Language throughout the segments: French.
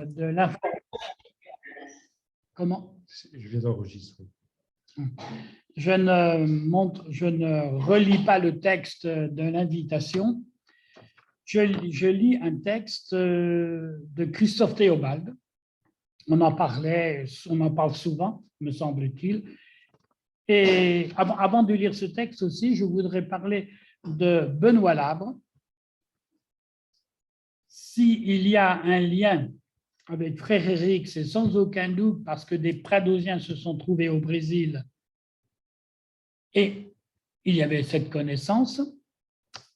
de l'information. Comment? Je viens d'enregistrer. Je ne relis pas le texte de l'invitation. Je lis un texte de Christophe Théobald. On en parle souvent, me semble-t-il. Et avant de lire ce texte aussi, je voudrais parler de Benoît Labre. S'il y a un lien avec Frère Éric, c'est sans aucun doute parce que des Pradosiens se sont trouvés au Brésil et il y avait cette connaissance.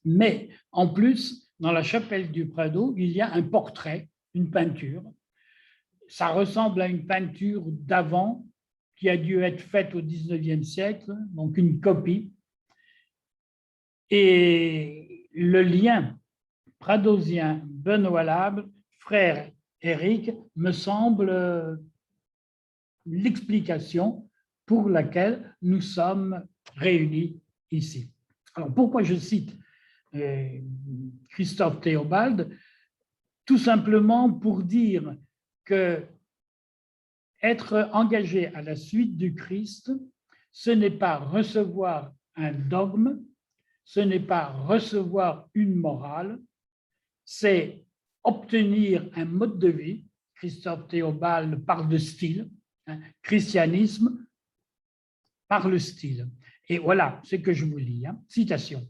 Mais en plus, dans la chapelle du Prado, il y a un portrait, une peinture. Ça ressemble à une peinture d'avant qui a dû être faite au 19e siècle, donc une copie. Et le lien pradosien Benoît Labre, frère Éric, me semble l'explication pour laquelle nous sommes réunis ici. Alors pourquoi je cite Christophe Théobald? Tout simplement pour dire que être engagé à la suite du Christ, ce n'est pas recevoir un dogme, ce n'est pas recevoir une morale, c'est obtenir un mode de vie. Christophe Théobald parle de style, christianisme par le style. Et voilà ce que je vous lis. Citation.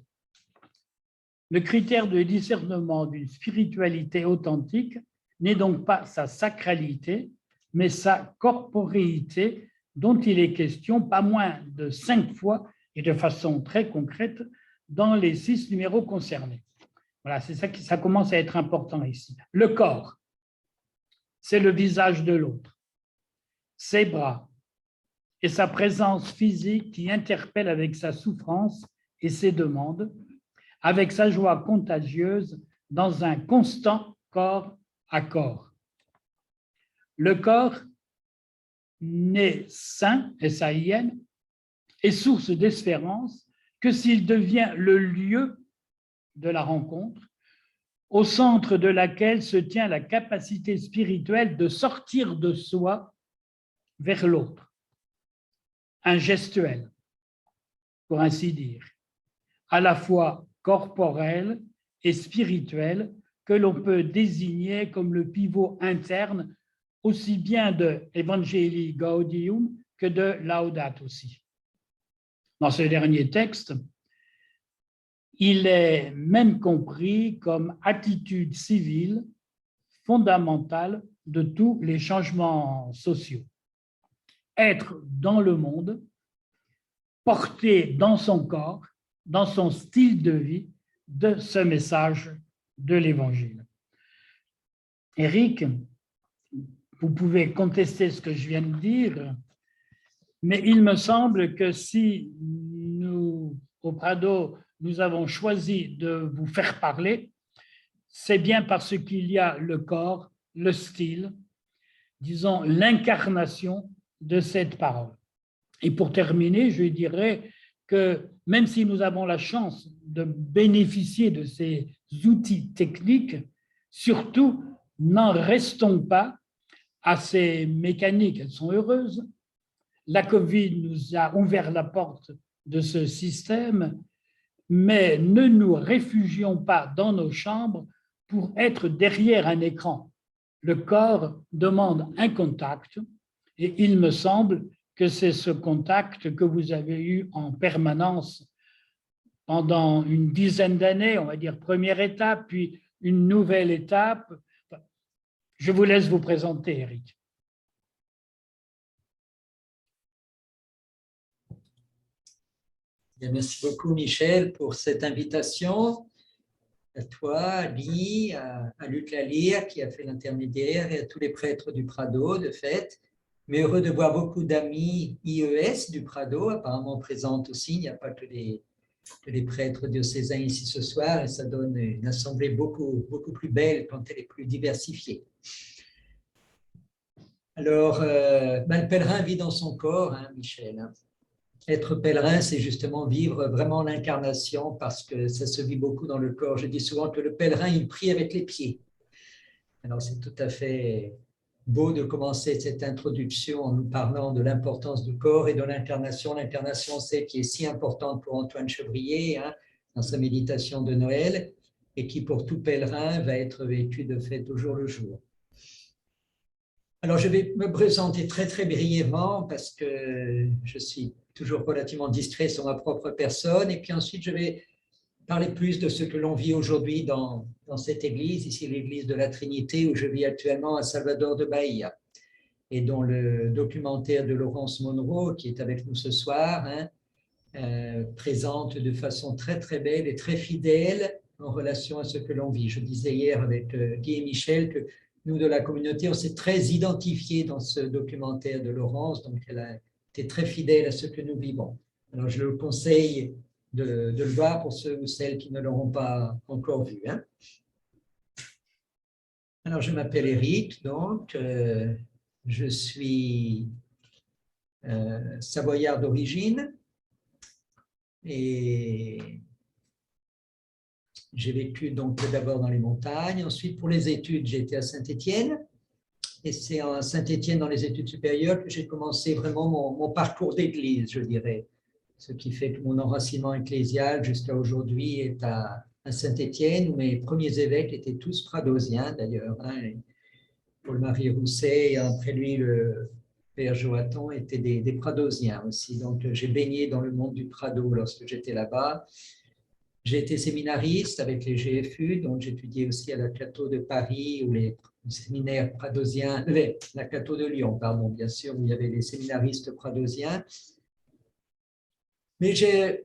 Le critère de discernement d'une spiritualité authentique n'est donc pas sa sacralité, mais sa corporéité dont il est question pas moins de 5 fois et de façon très concrète dans les 6 numéros concernés. Voilà, c'est ça ça commence à être important ici. Le corps, c'est le visage de l'autre, ses bras et sa présence physique qui interpelle avec sa souffrance et ses demandes, avec sa joie contagieuse dans un constant corps à corps. Le corps n'est sain, S-A-I-N, et source d'espérance que s'il devient le lieu de la rencontre, au centre de laquelle se tient la capacité spirituelle de sortir de soi vers l'autre. Un gestuel, pour ainsi dire, à la fois corporel et spirituel, que l'on peut désigner comme le pivot interne aussi bien de Evangelii Gaudium que de Laudato Si. Dans ce dernier texte, il est même compris comme attitude civile fondamentale de tous les changements sociaux. Être dans le monde, porter dans son corps, dans son style de vie, de ce message de l'Évangile. Éric, vous pouvez contester ce que je viens de dire, mais il me semble que si nous, au Prado, nous avons choisi de vous faire parler, c'est bien parce qu'il y a le corps, le style, disons l'incarnation de cette parole. Et pour terminer, je dirais que même si nous avons la chance de bénéficier de ces outils techniques, surtout n'en restons pas à ces mécaniques. Elles sont heureuses. La Covid nous a ouvert la porte de ce système, mais ne nous réfugions pas dans nos chambres pour être derrière un écran. Le corps demande un contact et il me semble que c'est ce contact que vous avez eu en permanence pendant une dizaine d'années, on va dire première étape, puis une nouvelle étape. Je vous laisse vous présenter, Éric. Merci beaucoup, Michel, pour cette invitation. À toi, à Lee, à Luc Lalire, qui a fait l'intermédiaire, et à tous les prêtres du Prado, de fait. Mais heureux de voir beaucoup d'amis IES du Prado, apparemment présentes aussi. Il n'y a pas que les prêtres diocésains ici ce soir, et ça donne une assemblée beaucoup plus belle quand elle est plus diversifiée. Alors, le pèlerin vit dans son corps, hein, Michel. Être pèlerin, c'est justement vivre vraiment l'incarnation parce que ça se vit beaucoup dans le corps. Je dis souvent que le pèlerin, il prie avec les pieds. Alors, c'est tout à fait beau de commencer cette introduction en nous parlant de l'importance du corps et de l'incarnation. L'incarnation, c'est qui est si importante pour Antoine Chevrier dans sa méditation de Noël et qui, pour tout pèlerin, va être vécue de fait au jour le jour. Alors, je vais me présenter très brièvement parce que je suis toujours relativement distrait sur ma propre personne. Et puis ensuite, je vais parler plus de ce que l'on vit aujourd'hui dans cette église, ici l'église de la Trinité, où je vis actuellement à Salvador de Bahia, et dont le documentaire de Laurence Monroe, qui est avec nous ce soir, présente de façon très belle et très fidèle en relation à ce que l'on vit. Je disais hier avec Guy et Michel que nous, de la communauté, on s'est très identifiés dans ce documentaire de Laurence, donc elle a été très fidèle à ce que nous vivons. Alors, je le conseille de le voir pour ceux ou celles qui ne l'auront pas encore vu. Alors, je m'appelle Éric, donc je suis savoyard d'origine et j'ai vécu donc d'abord dans les montagnes. Ensuite, pour les études, j'ai été à Saint-Étienne. Et c'est à Saint-Étienne, dans les études supérieures, que j'ai commencé vraiment mon parcours d'église, je dirais. Ce qui fait que mon enracinement ecclésial jusqu'à aujourd'hui est à Saint-Étienne, où mes premiers évêques étaient tous pradosiens d'ailleurs. Paul-Marie Rousset et après lui le père Joaton étaient des pradosiens aussi. Donc j'ai baigné dans le monde du Prado lorsque j'étais là-bas. J'ai été séminariste avec les GFU, donc j'étudiais aussi à la Cato de Paris ou les séminaires pradosiens, la Cato de Lyon, pardon, bien sûr, où il y avait les séminaristes pradosiens. Mais j'ai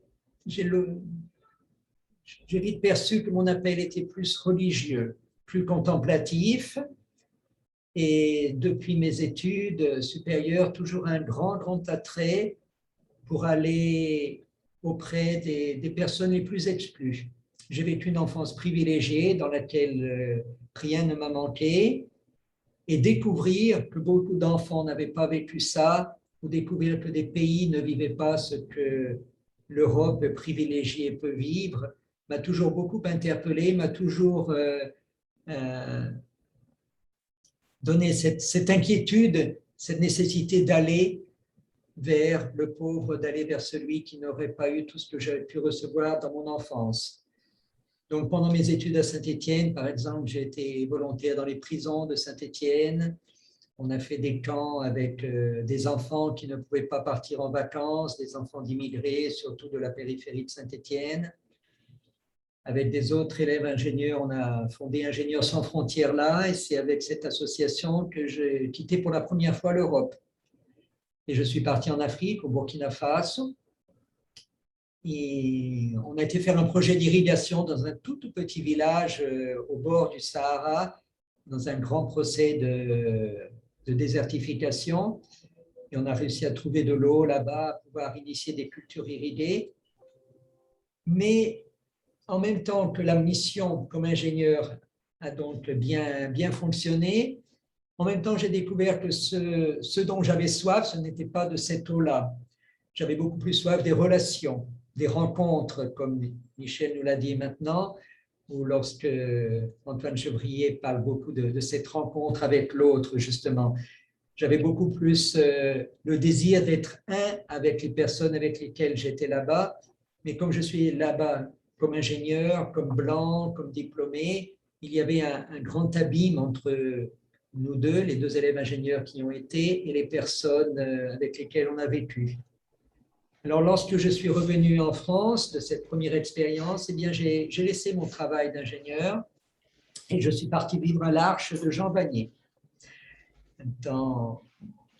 vite perçu que mon appel était plus religieux, plus contemplatif. Et depuis mes études supérieures, toujours un grand attrait pour aller auprès des personnes les plus exclues. J'ai vécu une enfance privilégiée dans laquelle rien ne m'a manqué, et découvrir que beaucoup d'enfants n'avaient pas vécu ça, ou découvrir que des pays ne vivaient pas ce que l'Europe privilégiée peut vivre, m'a toujours beaucoup interpellé, m'a toujours donné cette inquiétude, cette nécessité d'aller vers le pauvre, d'aller vers celui qui n'aurait pas eu tout ce que j'avais pu recevoir dans mon enfance. Donc, pendant mes études à Saint-Étienne, par exemple, j'ai été volontaire dans les prisons de Saint-Étienne. On a fait des camps avec des enfants qui ne pouvaient pas partir en vacances, des enfants d'immigrés, surtout de la périphérie de Saint-Étienne. Avec des autres élèves ingénieurs, on a fondé Ingénieurs sans frontières là, et c'est avec cette association que j'ai quitté pour la première fois l'Europe. Et je suis parti en Afrique, au Burkina Faso. Et on a été faire un projet d'irrigation dans un tout petit village au bord du Sahara, dans un grand procès de désertification. Et on a réussi à trouver de l'eau là-bas, à pouvoir initier des cultures irriguées. Mais en même temps que la mission comme ingénieur a donc bien fonctionné, en même temps, j'ai découvert que ce dont j'avais soif, ce n'était pas de cette eau-là. J'avais beaucoup plus soif des relations, des rencontres, comme Michel nous l'a dit maintenant, ou lorsque Antoine Chevrier parle beaucoup de cette rencontre avec l'autre, justement. J'avais beaucoup plus le désir d'être un avec les personnes avec lesquelles j'étais là-bas, mais comme je suis là-bas comme ingénieur, comme blanc, comme diplômé, il y avait un grand abîme entre nous deux, les deux élèves ingénieurs qui ont été, et les personnes avec lesquelles on a vécu. Alors, lorsque je suis revenu en France de cette première expérience, eh bien, j'ai laissé mon travail d'ingénieur et je suis parti vivre à l'Arche de Jean Vanier, dans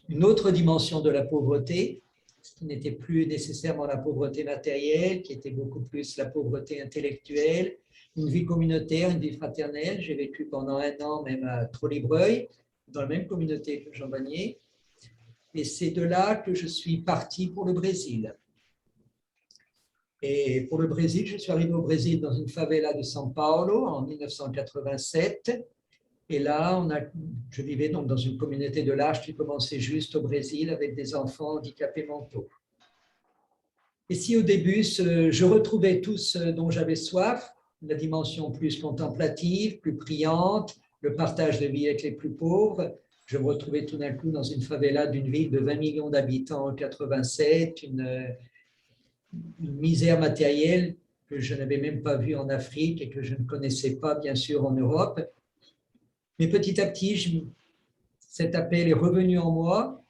une autre dimension de la pauvreté, ce qui n'était plus nécessairement la pauvreté matérielle, qui était beaucoup plus la pauvreté intellectuelle, une vie communautaire, une vie fraternelle. J'ai vécu pendant 1 an même à Trollibreuil, dans la même communauté que Jean Vanier. Et c'est de là que je suis parti pour le Brésil. Et pour le Brésil, je suis arrivé au Brésil dans une favela de São Paulo en 1987. Et là, je vivais donc dans une communauté de l'Arche qui commençait juste au Brésil avec des enfants handicapés mentaux. Et si au début, je retrouvais tout ce dont j'avais soif, la dimension plus contemplative, plus priante, le partage de vie avec les plus pauvres, je me retrouvais tout d'un coup dans une favela d'une ville de 20 millions d'habitants en 87, une misère matérielle que je n'avais même pas vue en Afrique et que je ne connaissais pas, bien sûr, en Europe. Mais petit à petit, cet appel est revenu en moi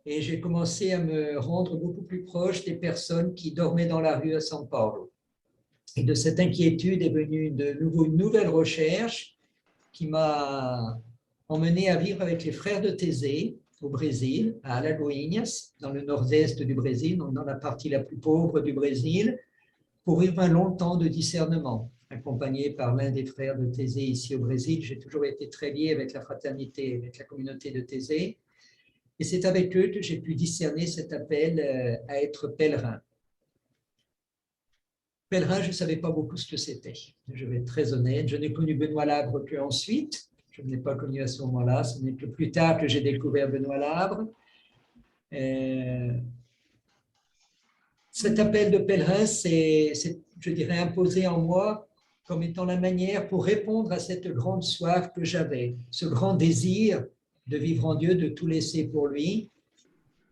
et j'ai commencé à me rendre beaucoup plus proche des personnes qui dormaient dans la rue à São Paulo. Et de cette inquiétude est venue de nouveau une nouvelle recherche qui m'a emmené à vivre avec les frères de Thésée au Brésil, à Alagoinhas, dans le nord-est du Brésil, donc dans la partie la plus pauvre du Brésil, pour vivre un long temps de discernement. Accompagné par l'un des frères de Thésée ici au Brésil, j'ai toujours été très lié avec la fraternité, avec la communauté de Thésée. Et c'est avec eux que j'ai pu discerner cet appel à être pèlerin. Pèlerin, je ne savais pas beaucoup ce que c'était. Je vais être très honnête. Je n'ai connu Benoît Labre qu'ensuite. Je ne l'ai pas connu à ce moment-là. Ce n'est que plus tard que j'ai découvert Benoît Labre. Cet appel de pèlerin, c'est, je dirais, imposé en moi comme étant la manière pour répondre à cette grande soif que j'avais, ce grand désir de vivre en Dieu, de tout laisser pour lui.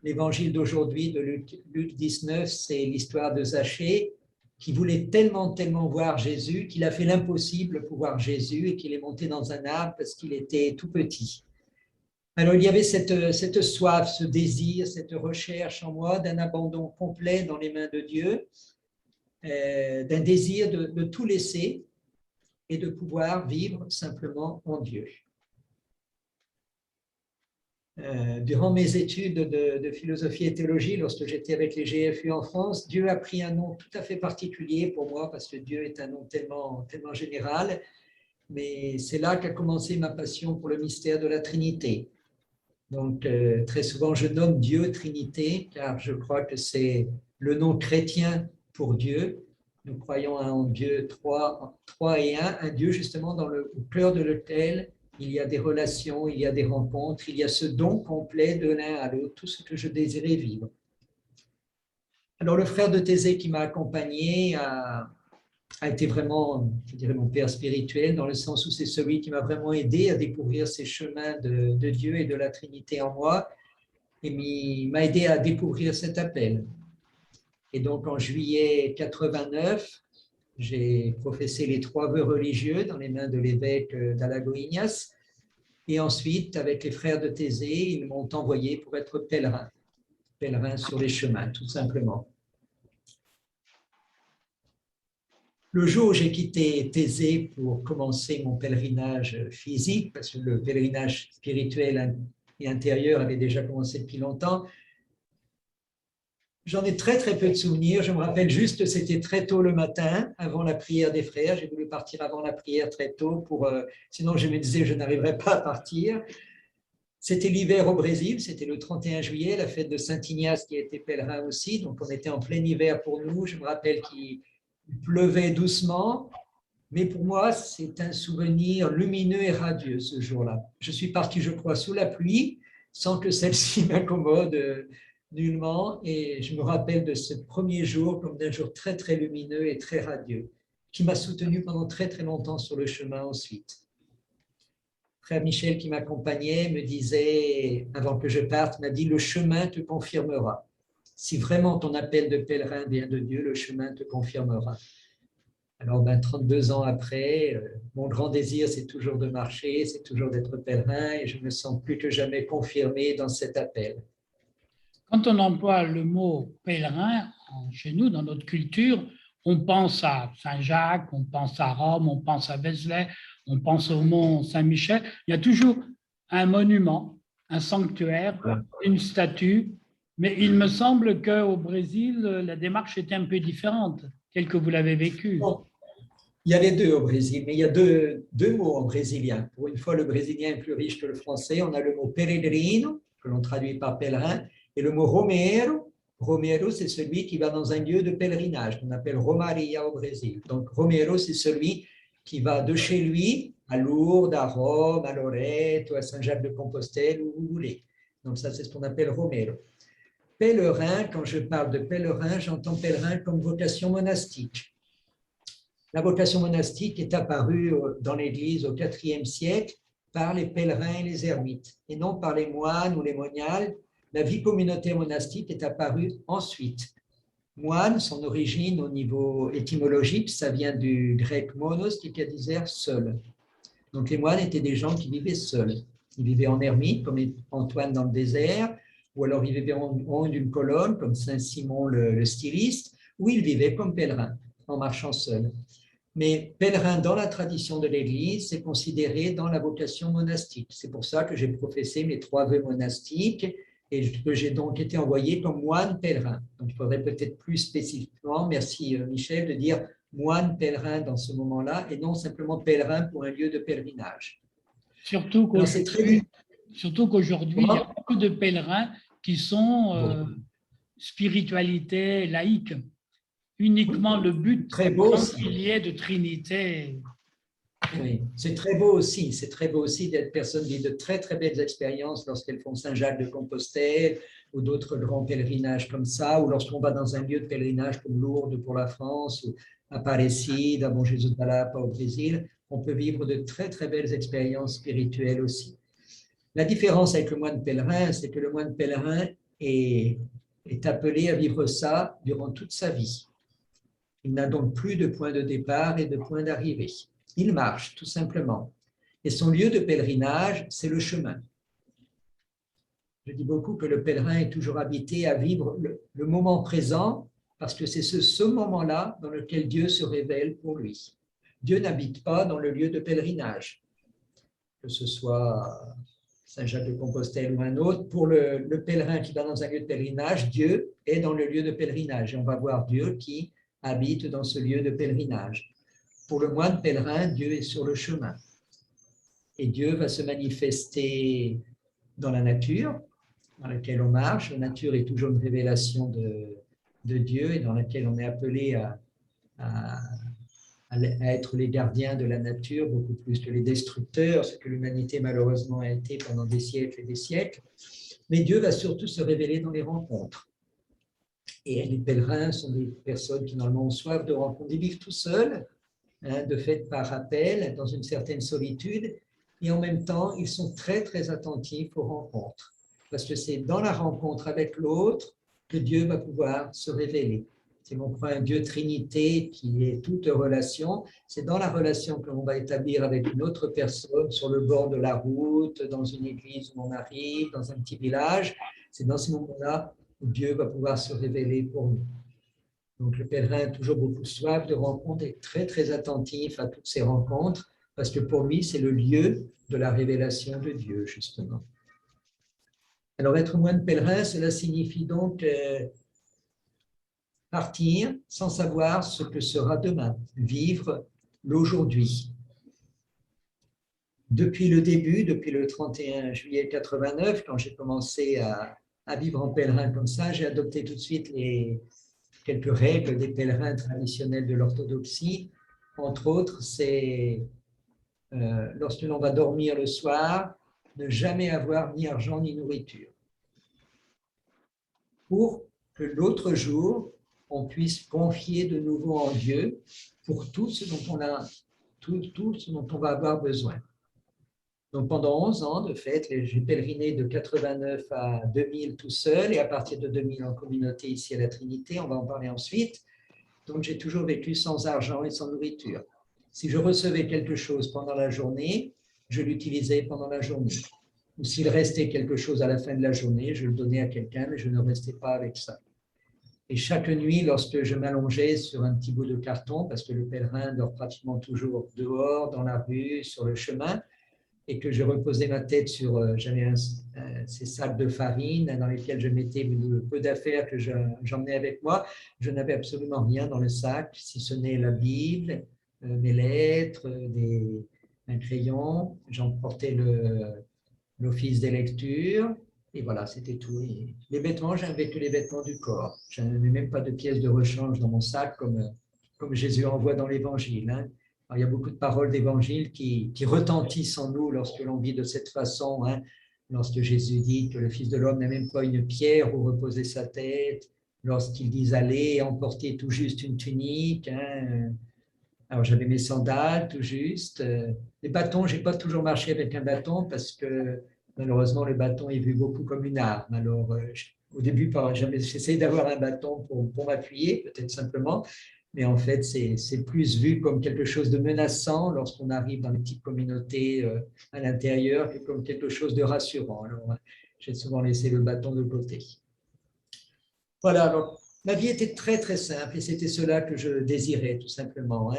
L'évangile d'aujourd'hui de Luc 19, c'est l'histoire de Zachée, qui voulait tellement, tellement voir Jésus qu'il a fait l'impossible pour voir Jésus et qu'il est monté dans un arbre parce qu'il était tout petit. Alors, il y avait cette soif, ce désir, cette recherche en moi d'un abandon complet dans les mains de Dieu, d'un désir de tout laisser et de pouvoir vivre simplement en Dieu. Durant mes études de philosophie et théologie, lorsque j'étais avec les GFU en France, Dieu a pris un nom tout à fait particulier pour moi parce que Dieu est un nom tellement, tellement général. Mais c'est là qu'a commencé ma passion pour le mystère de la Trinité. Donc, très souvent, je nomme Dieu Trinité car je crois que c'est le nom chrétien pour Dieu. Nous croyons en Dieu trois et un Dieu justement au cœur de lequel il y a des relations, il y a des rencontres, il y a ce don complet de l'un à l'autre, tout ce que je désirais vivre. Alors, le frère de Thésée qui m'a accompagné a été vraiment, je dirais, mon père spirituel, dans le sens où c'est celui qui m'a vraiment aidé à découvrir ces chemins de Dieu et de la Trinité en moi, et m'a aidé à découvrir cet appel. Et donc, en juillet 89, j'ai professé les 3 vœux religieux dans les mains de l'évêque d'Alagoinhas. Et ensuite, avec les frères de Thésée, ils m'ont envoyé pour être pèlerin sur les chemins, tout simplement. Le jour où j'ai quitté Thésée pour commencer mon pèlerinage physique, parce que le pèlerinage spirituel et intérieur avait déjà commencé depuis longtemps, j'en ai très, très peu de souvenirs. Je me rappelle juste que c'était très tôt le matin, avant la prière des frères. J'ai voulu partir avant la prière très tôt, sinon je me disais que je n'arriverais pas à partir. C'était l'hiver au Brésil, c'était le 31 juillet, la fête de Saint-Ignace qui était pèlerin aussi. Donc, on était en plein hiver pour nous. Je me rappelle qu'il pleuvait doucement. Mais pour moi, c'est un souvenir lumineux et radieux ce jour-là. Je suis parti, je crois, sous la pluie, sans que celle-ci m'incommode nullement, et je me rappelle de ce premier jour comme d'un jour très très lumineux et très radieux, qui m'a soutenu pendant très très longtemps sur le chemin ensuite. Frère Michel qui m'accompagnait me disait, avant que je parte, m'a dit « Le chemin te confirmera. Si vraiment ton appel de pèlerin vient de Dieu, le chemin te confirmera. » Alors, 32 ans après, mon grand désir, c'est toujours de marcher, c'est toujours d'être pèlerin, et je me sens plus que jamais confirmé dans cet appel. Quand on emploie le mot pèlerin, chez nous, dans notre culture, on pense à Saint-Jacques, on pense à Rome, on pense à Vézelay, on pense au mont Saint-Michel. Il y a toujours un monument, un sanctuaire, une statue, mais il me semble qu'au Brésil, la démarche était un peu différente, telle que vous l'avez vécue. Bon, il y a les deux au Brésil, mais il y a deux mots en brésilien. Pour une fois, le brésilien est plus riche que le français. On a le mot peregrino, que l'on traduit par pèlerin, et le mot romero. Romero, c'est celui qui va dans un lieu de pèlerinage, qu'on appelle romaria au Brésil. Donc, romero, c'est celui qui va de chez lui à Lourdes, à Rome, à Loreto, à Saint-Jacques-de-Compostelle, où vous voulez. Donc, ça, c'est ce qu'on appelle romero. Pèlerin, quand je parle de pèlerin, j'entends pèlerin comme vocation monastique. La vocation monastique est apparue dans l'Église au IVe siècle par les pèlerins et les ermites, et non par les moines ou les moniales. La vie communautaire monastique est apparue ensuite. Moine, son origine au niveau étymologique, ça vient du grec monos, qui veut dire seul. Donc les moines étaient des gens qui vivaient seuls. Ils vivaient en ermite, comme Antoine dans le désert, ou alors ils vivaient en haut d'une colonne, comme Saint Simon le styliste, ou ils vivaient comme pèlerins, en marchant seuls. Mais pèlerin dans la tradition de l'Église, c'est considéré dans la vocation monastique. C'est pour ça que j'ai professé mes 3 vœux monastiques et que j'ai donc été envoyé comme moine pèlerin. Donc, il faudrait peut-être plus spécifiquement, merci Michel, de dire moine pèlerin dans ce moment-là et non simplement pèlerin pour un lieu de pèlerinage. Surtout qu'aujourd'hui, il y a beaucoup de pèlerins qui sont spiritualité laïque. Uniquement le but qu'il y ait de Trinité. Oui, c'est très beau aussi. C'est très beau aussi d'être personne qui vit de très, très belles expériences lorsqu'elles font Saint-Jacques de Compostelle ou d'autres grands pèlerinages comme ça, ou lorsqu'on va dans un lieu de pèlerinage comme Lourdes pour la France, ou Aparecida, à Bon Jésus de Lapa au Brésil, on peut vivre de très, très belles expériences spirituelles aussi. La différence avec le moine pèlerin, c'est que le moine pèlerin est appelé à vivre ça durant toute sa vie. Il n'a donc plus de point de départ et de point d'arrivée. Il marche, tout simplement. Et son lieu de pèlerinage, c'est le chemin. Je dis beaucoup que le pèlerin est toujours habité à vivre le moment présent, parce que c'est ce moment-là dans lequel Dieu se révèle pour lui. Dieu n'habite pas dans le lieu de pèlerinage, que ce soit Saint-Jacques de Compostelle ou un autre. Pour le pèlerin qui va dans un lieu de pèlerinage, Dieu est dans le lieu de pèlerinage. Et on va voir Dieu qui habite dans ce lieu de pèlerinage. Pour le moine pèlerin, Dieu est sur le chemin. Et Dieu va se manifester dans la nature, dans laquelle on marche. La nature est toujours une révélation de Dieu et dans laquelle on est appelé à être les gardiens de la nature, beaucoup plus que les destructeurs, ce que l'humanité malheureusement a été pendant des siècles et des siècles. Mais Dieu va surtout se révéler dans les rencontres. Et les pèlerins sont des personnes qui normalement ont soif de rencontres. Ils vivent tout seuls, de fait par appel, dans une certaine solitude, et en même temps, ils sont très, très attentifs aux rencontres. Parce que c'est dans la rencontre avec l'autre que Dieu va pouvoir se révéler. Si on prend un Dieu Trinité qui est toute relation, c'est dans la relation que l'on va établir avec une autre personne sur le bord de la route, dans une église où on arrive, dans un petit village. C'est dans ce moment-là où Dieu va pouvoir se révéler pour nous. Donc le pèlerin a toujours beaucoup soif de rencontres et très très attentif à toutes ces rencontres parce que pour lui c'est le lieu de la révélation de Dieu justement. Alors être moine pèlerin, cela signifie donc partir sans savoir ce que sera demain, vivre l'aujourd'hui. Depuis le début, depuis le 31 juillet 89, quand j'ai commencé à vivre en pèlerin comme ça, j'ai adopté tout de suite quelques règles des pèlerins traditionnels de l'orthodoxie. Entre autres, c'est lorsque l'on va dormir le soir, ne jamais avoir ni argent ni nourriture. Pour que l'autre jour, on puisse confier de nouveau en Dieu pour tout ce dont on va avoir besoin. Donc pendant 11 ans, de fait, j'ai pèleriné de 89 à 2000 tout seul et à partir de 2000 en communauté ici à la Trinité, on va en parler ensuite. Donc j'ai toujours vécu sans argent et sans nourriture. Si je recevais quelque chose pendant la journée, je l'utilisais pendant la journée. Ou s'il restait quelque chose à la fin de la journée, je le donnais à quelqu'un, mais je ne restais pas avec ça. Et chaque nuit, lorsque je m'allongeais sur un petit bout de carton, parce que le pèlerin dort pratiquement toujours dehors, dans la rue, sur le chemin, et que je reposais ma tête sur, j'avais ces sacs de farine dans lesquels je mettais le peu d'affaires que j'emmenais avec moi. Je n'avais absolument rien dans le sac, si ce n'est la Bible, mes lettres, un crayon. J'emportais l'office des lectures, et voilà, c'était tout. Et les vêtements, j'avais que les vêtements du corps. Je n'avais même pas de pièces de rechange dans mon sac, comme Jésus envoie dans l'Évangile. Hein. Alors, il y a beaucoup de paroles d'Évangile qui retentissent en nous lorsque l'on vit de cette façon. Hein. Lorsque Jésus dit que le Fils de l'homme n'a même pas une pierre où reposer sa tête, lorsqu'il dit « allez, emporter tout juste une tunique hein, », Alors, j'avais mes sandales, tout juste. Les bâtons, je n'ai pas toujours marché avec un bâton parce que malheureusement, le bâton est vu beaucoup comme une arme. Alors, au début, j'essayais d'avoir un bâton pour m'appuyer, peut-être simplement, mais en fait, c'est plus vu comme quelque chose de menaçant lorsqu'on arrive dans les petites communautés à l'intérieur que comme quelque chose de rassurant. Alors, j'ai souvent laissé le bâton de côté. Voilà, alors, ma vie était très, très simple et c'était cela que je désirais, tout simplement.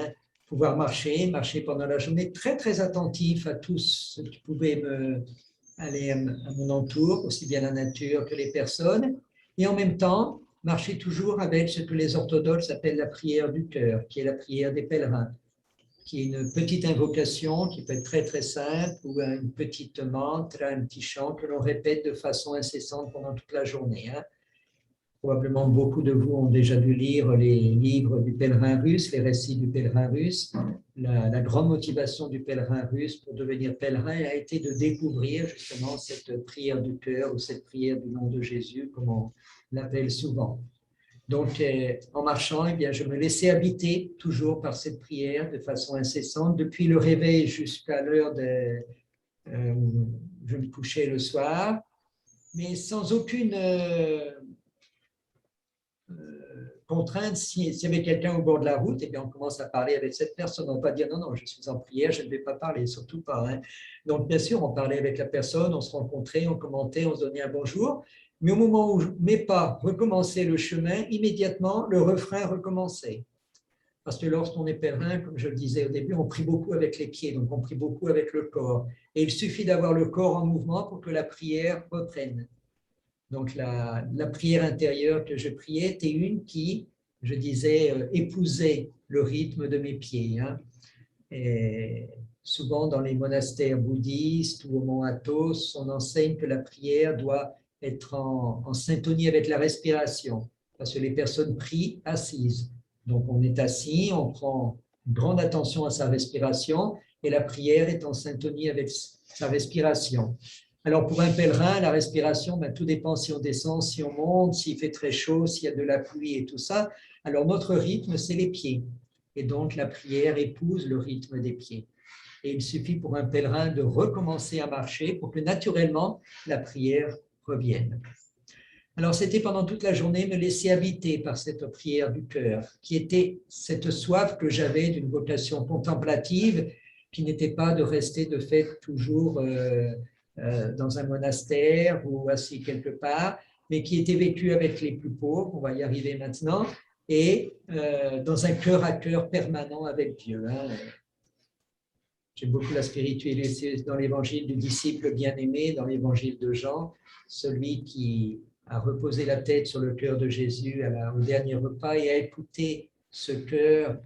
Pouvoir marcher pendant la journée, très, très attentif à tout ce qui pouvait aller à mon entour, aussi bien la nature que les personnes, et en même temps, marcher toujours avec ce que les orthodoxes appellent la prière du cœur, qui est la prière des pèlerins, qui est une petite invocation qui peut être très, très simple, ou une petite mantra, un petit chant que l'on répète de façon incessante pendant toute la journée. Probablement beaucoup de vous ont déjà dû lire les livres du pèlerin russe, les récits du pèlerin russe. La grande motivation du pèlerin russe pour devenir pèlerin a été de découvrir justement cette prière du cœur ou cette prière du nom de Jésus, comme on l'appelle souvent. Donc, en marchant, eh bien, je me laissais habiter toujours par cette prière de façon incessante, depuis le réveil jusqu'à l'heure où je me couchais le soir, mais sans aucune contrainte. S'il y avait quelqu'un au bord de la route, eh bien, on commence à parler avec cette personne. On ne va pas dire non, non, je suis en prière, je ne vais pas parler, surtout pas. Donc, bien sûr, on parlait avec la personne, on se rencontrait, on commentait, on se donnait un bonjour. Mais au moment où mes pas recommençaient le chemin, immédiatement, le refrain recommençait. Parce que lorsqu'on est pèlerin, comme je le disais au début, on prie beaucoup avec les pieds, donc on prie beaucoup avec le corps. Et il suffit d'avoir le corps en mouvement pour que la prière reprenne. Donc, la prière intérieure que je priais était une qui, je disais, épousait le rythme de mes pieds. Et souvent, dans les monastères bouddhistes ou au mont Athos, on enseigne que la prière doit être en syntonie avec la respiration, parce que les personnes prient assises. Donc, on est assis, on prend grande attention à sa respiration, et la prière est en syntonie avec sa respiration. Alors, pour un pèlerin, la respiration, tout dépend si on descend, si on monte, s'il fait très chaud, s'il y a de la pluie et tout ça. Alors, notre rythme, c'est les pieds. Et donc, la prière épouse le rythme des pieds. Et il suffit pour un pèlerin de recommencer à marcher pour que naturellement, la prière revienne. Alors, c'était pendant toute la journée me laisser habiter par cette prière du cœur, qui était cette soif que j'avais d'une vocation contemplative, qui n'était pas de rester de fait toujours dans un monastère ou assis quelque part, mais qui était vécue avec les plus pauvres, on va y arriver maintenant, et dans un cœur à cœur permanent avec Dieu. J'aime beaucoup la spiritualité dans l'évangile du disciple bien-aimé, dans l'évangile de Jean, celui qui a reposé la tête sur le cœur de Jésus au dernier repas et a écouté ce cœur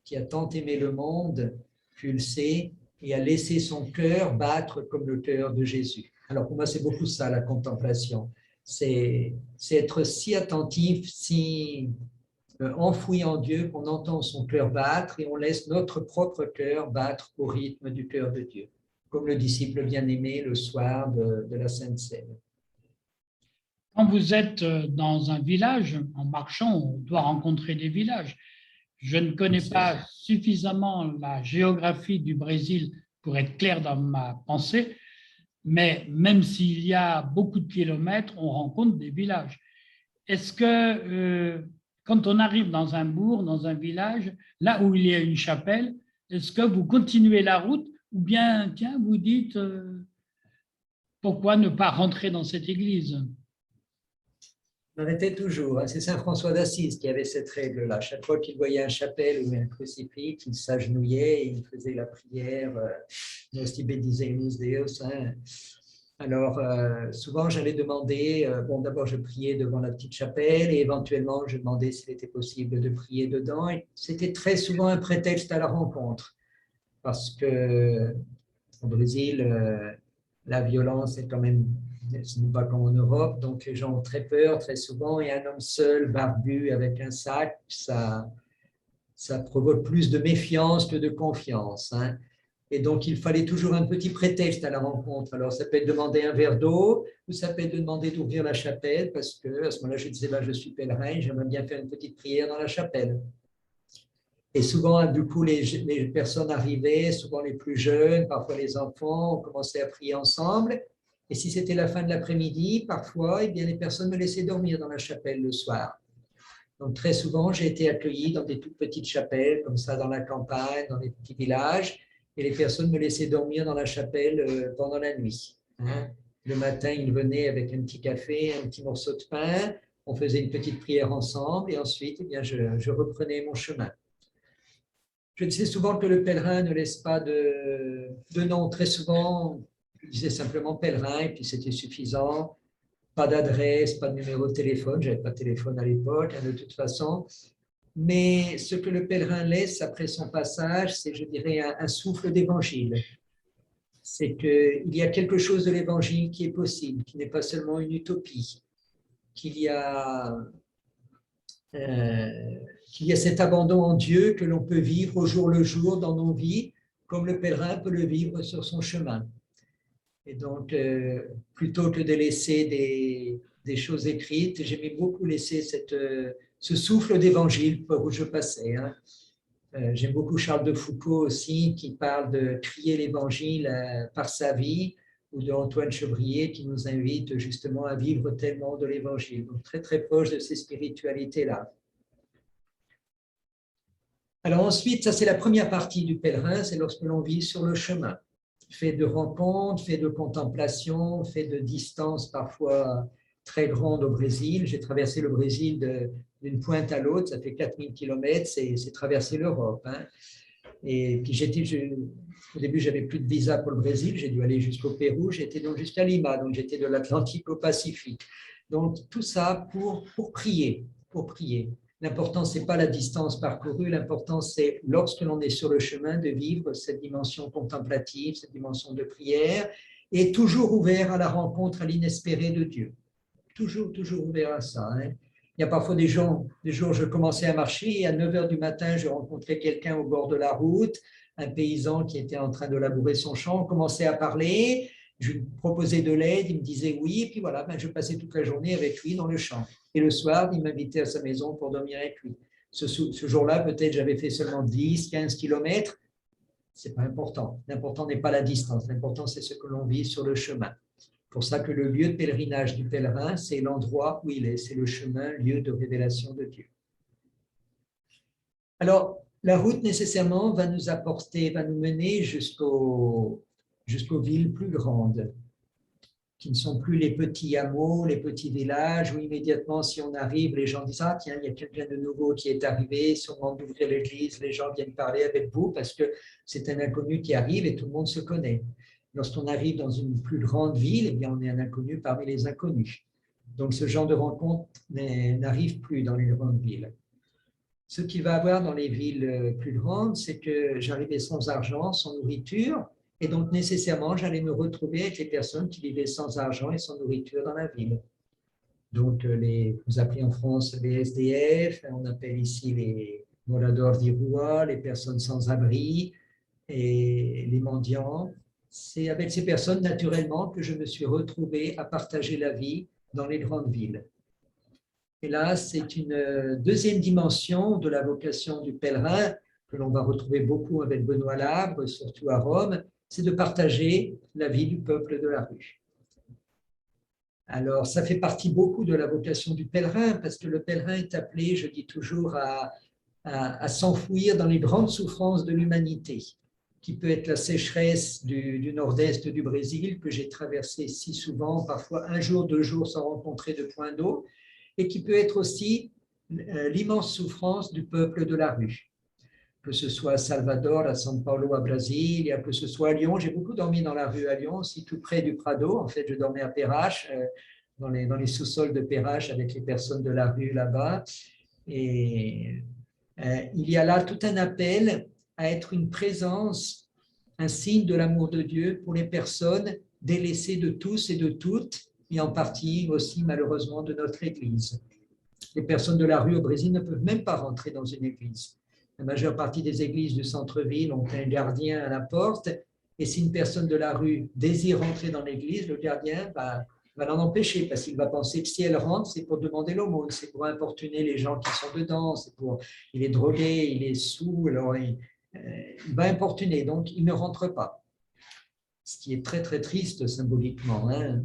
qui a tant aimé le monde, pulser, et a laissé son cœur battre comme le cœur de Jésus. Alors pour moi, c'est beaucoup ça, la contemplation. C'est être si attentif, si enfoui en Dieu qu'on entend son cœur battre et on laisse notre propre cœur battre au rythme du cœur de Dieu, comme le disciple bien-aimé le soir de la Sainte Seine. Quand vous êtes dans un village, en marchant, on doit rencontrer des villages. Je ne connais pas suffisamment la géographie du Brésil pour être clair dans ma pensée, mais même s'il y a beaucoup de kilomètres, on rencontre des villages. Est-ce que quand on arrive dans un bourg, dans un village, là où il y a une chapelle, est-ce que vous continuez la route ou bien, tiens, vous dites pourquoi ne pas rentrer dans cette église? On arrêtait toujours. C'est Saint François d'Assise qui avait cette règle-là. Chaque fois qu'il voyait un chapelle ou un crucifix, il s'agenouillait et il faisait la prière Nos benedizemus Deus. Alors, souvent, j'allais demander, d'abord, je priais devant la petite chapelle et éventuellement, je demandais s'il était possible de prier dedans. Et c'était très souvent un prétexte à la rencontre parce que au Brésil, la violence est quand même, ce n'est pas comme en Europe, donc les gens ont très peur très souvent et un homme seul, barbu, avec un sac, ça provoque plus de méfiance que de confiance. Et donc, il fallait toujours un petit prétexte à la rencontre. Alors, ça peut être demander un verre d'eau ou ça peut être demander d'ouvrir la chapelle parce qu'à ce moment-là, je disais, je suis pèlerin, j'aimerais bien faire une petite prière dans la chapelle. Et souvent, du coup, les personnes arrivaient, souvent les plus jeunes, parfois les enfants, on commençait à prier ensemble. Et si c'était la fin de l'après-midi, parfois, eh bien, les personnes me laissaient dormir dans la chapelle le soir. Donc, très souvent, j'ai été accueilli dans des toutes petites chapelles, comme ça, dans la campagne, dans des petits villages. Et les personnes me laissaient dormir dans la chapelle pendant la nuit. Hein. Le matin, ils venaient avec un petit café, un petit morceau de pain. On faisait une petite prière ensemble. Et ensuite, eh bien, je reprenais mon chemin. Je sais souvent que le pèlerin ne laisse pas de nom. Très souvent, je disais simplement pèlerin et puis c'était suffisant. Pas d'adresse, pas de numéro de téléphone. Je n'avais pas de téléphone à l'époque, hein, de toute façon. Mais ce que le pèlerin laisse après son passage, c'est, je dirais, un souffle d'évangile. C'est qu'il y a quelque chose de l'évangile qui est possible, qui n'est pas seulement une utopie, qu'il y a cet abandon en Dieu que l'on peut vivre au jour le jour dans nos vies, comme le pèlerin peut le vivre sur son chemin. Et donc, plutôt que de laisser des choses écrites, j'aimais beaucoup laisser ce souffle d'évangile par où je passais. Hein. J'aime beaucoup Charles de Foucault aussi, qui parle de crier l'évangile par sa vie, ou de Antoine Chevrier qui nous invite justement à vivre tellement de l'évangile. Donc, très, très proche de ces spiritualités-là. Alors ensuite, ça c'est la première partie du pèlerin, c'est lorsque l'on vit sur le chemin. Fait de rencontres, fait de contemplation, fait de distances parfois très grandes au Brésil. J'ai traversé le Brésil d'une pointe à l'autre, ça fait 4000 km, c'est traverser l'Europe. Hein. Et puis au début, j'avais plus de visa pour le Brésil, j'ai dû aller jusqu'au Pérou, j'étais donc jusqu'à Lima, donc j'étais de l'Atlantique au Pacifique. Donc tout ça pour prier, pour prier. L'important, ce n'est pas la distance parcourue, l'important, c'est lorsque l'on est sur le chemin de vivre cette dimension contemplative, cette dimension de prière, et toujours ouvert à la rencontre, à l'inespéré de Dieu. Toujours, toujours ouvert à ça. Hein. Il y a parfois des jours, je commençais à marcher et à 9 h du matin, je rencontrais quelqu'un au bord de la route, un paysan qui était en train de labourer son champ, on commençait à parler, je lui proposais de l'aide, il me disait oui, et puis voilà, je passais toute la journée avec lui dans le champ. Et le soir, il m'invitait à sa maison pour dormir avec lui. Ce jour-là, peut-être j'avais fait seulement 10, 15 km, ce n'est pas important. L'important n'est pas la distance, l'important c'est ce que l'on vit sur le chemin. C'est pour ça que le lieu de pèlerinage du pèlerin, c'est l'endroit où il est, c'est le chemin, lieu de révélation de Dieu. Alors, la route nécessairement va nous mener jusqu'aux villes plus grandes, qui ne sont plus les petits hameaux, les petits villages, où immédiatement, si on arrive, les gens disent « Ah, tiens, il y a quelqu'un de nouveau qui est arrivé, sûrement d'ouvrir l'église, les gens viennent parler avec vous parce que c'est un inconnu qui arrive et tout le monde se connaît. » Lorsqu'on arrive dans une plus grande ville, eh bien, on est un inconnu parmi les inconnus. Donc, ce genre de rencontre n'arrive plus dans les grandes villes. Ce qu'il va y avoir dans les villes plus grandes, c'est que j'arrivais sans argent, sans nourriture, et donc nécessairement, j'allais me retrouver avec les personnes qui vivaient sans argent et sans nourriture dans la ville. Donc, vous appelez en France les SDF, on appelle ici les moradors de rua, les personnes sans abri et les mendiants. C'est avec ces personnes, naturellement, que je me suis retrouvé à partager la vie dans les grandes villes. Et là, c'est une deuxième dimension de la vocation du pèlerin, que l'on va retrouver beaucoup avec Benoît Labre, surtout à Rome, c'est de partager la vie du peuple de la rue. Alors, ça fait partie beaucoup de la vocation du pèlerin, parce que le pèlerin est appelé, je dis toujours, à s'enfouir dans les grandes souffrances de l'humanité, qui peut être la sécheresse du nord-est du Brésil, que j'ai traversé si souvent, parfois 1 jour, 2 jours sans rencontrer de point d'eau, et qui peut être aussi l'immense souffrance du peuple de la rue. Que ce soit à Salvador, à São Paulo, à Brasilia, que ce soit à Lyon. J'ai beaucoup dormi dans la rue à Lyon, aussi tout près du Prado. En fait, je dormais à Perrache, dans les sous-sols de Perrache avec les personnes de la rue là-bas. Et il y a là tout un appel à être une présence, un signe de l'amour de Dieu pour les personnes délaissées de tous et de toutes, et en partie aussi malheureusement de notre Église. Les personnes de la rue au Brésil ne peuvent même pas rentrer dans une église. La majeure partie des églises du centre-ville ont un gardien à la porte, et si une personne de la rue désire rentrer dans l'église, le gardien va l'en empêcher parce qu'il va penser que si elle rentre, c'est pour demander l'aumône, c'est pour importuner les gens qui sont dedans, il est drogué, il est saoul, alors il va importuner, donc il ne rentre pas. Ce qui est très très triste symboliquement. Hein.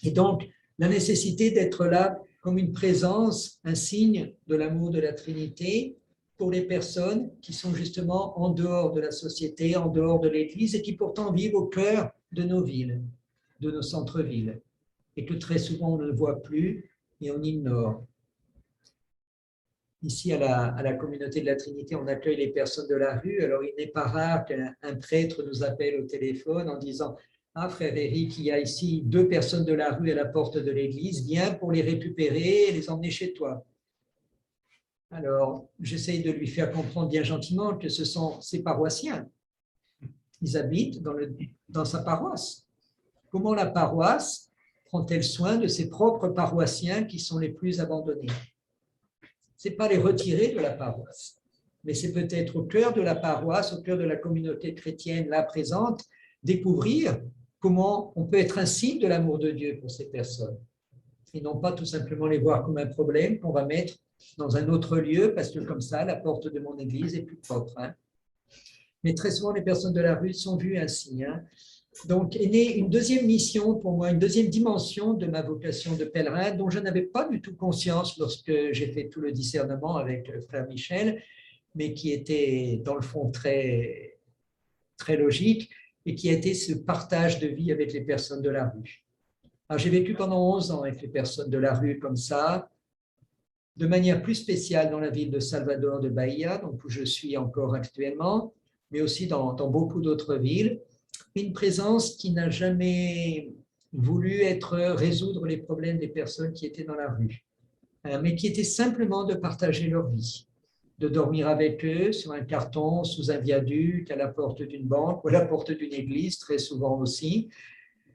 Et donc, la nécessité d'être là comme une présence, un signe de l'amour de la Trinité pour les personnes qui sont justement en dehors de la société, en dehors de l'Église et qui pourtant vivent au cœur de nos villes, de nos centres-villes, et que très souvent on ne voit plus et on ignore. Ici, à la communauté de la Trinité, on accueille les personnes de la rue. Alors, il n'est pas rare qu'un prêtre nous appelle au téléphone en disant « Ah, frère Éric, il y a ici 2 personnes de la rue à la porte de l'église, viens pour les récupérer et les emmener chez toi. » Alors, j'essaye de lui faire comprendre bien gentiment que ce sont ses paroissiens. Ils habitent dans sa paroisse. Comment la paroisse prend-elle soin de ses propres paroissiens qui sont les plus abandonnés ? Ce n'est pas les retirer de la paroisse, mais c'est peut-être au cœur de la paroisse, au cœur de la communauté chrétienne là présente, découvrir comment on peut être un signe de l'amour de Dieu pour ces personnes. Et non pas tout simplement les voir comme un problème qu'on va mettre dans un autre lieu, parce que comme ça, la porte de mon église est plus propre. Hein. Mais très souvent, les personnes de la rue sont vues ainsi. Hein. Donc, est née une deuxième mission pour moi, une deuxième dimension de ma vocation de pèlerin, dont je n'avais pas du tout conscience lorsque j'ai fait tout le discernement avec frère Michel, mais qui était dans le fond très, très logique, et qui a été ce partage de vie avec les personnes de la rue. Alors, j'ai vécu pendant 11 ans avec les personnes de la rue comme ça, de manière plus spéciale dans la ville de Salvador de Bahia, donc où je suis encore actuellement, mais aussi dans beaucoup d'autres villes. Une présence qui n'a jamais voulu résoudre les problèmes des personnes qui étaient dans la rue, mais qui était simplement de partager leur vie, de dormir avec eux sur un carton, sous un viaduc, à la porte d'une banque ou à la porte d'une église, très souvent aussi.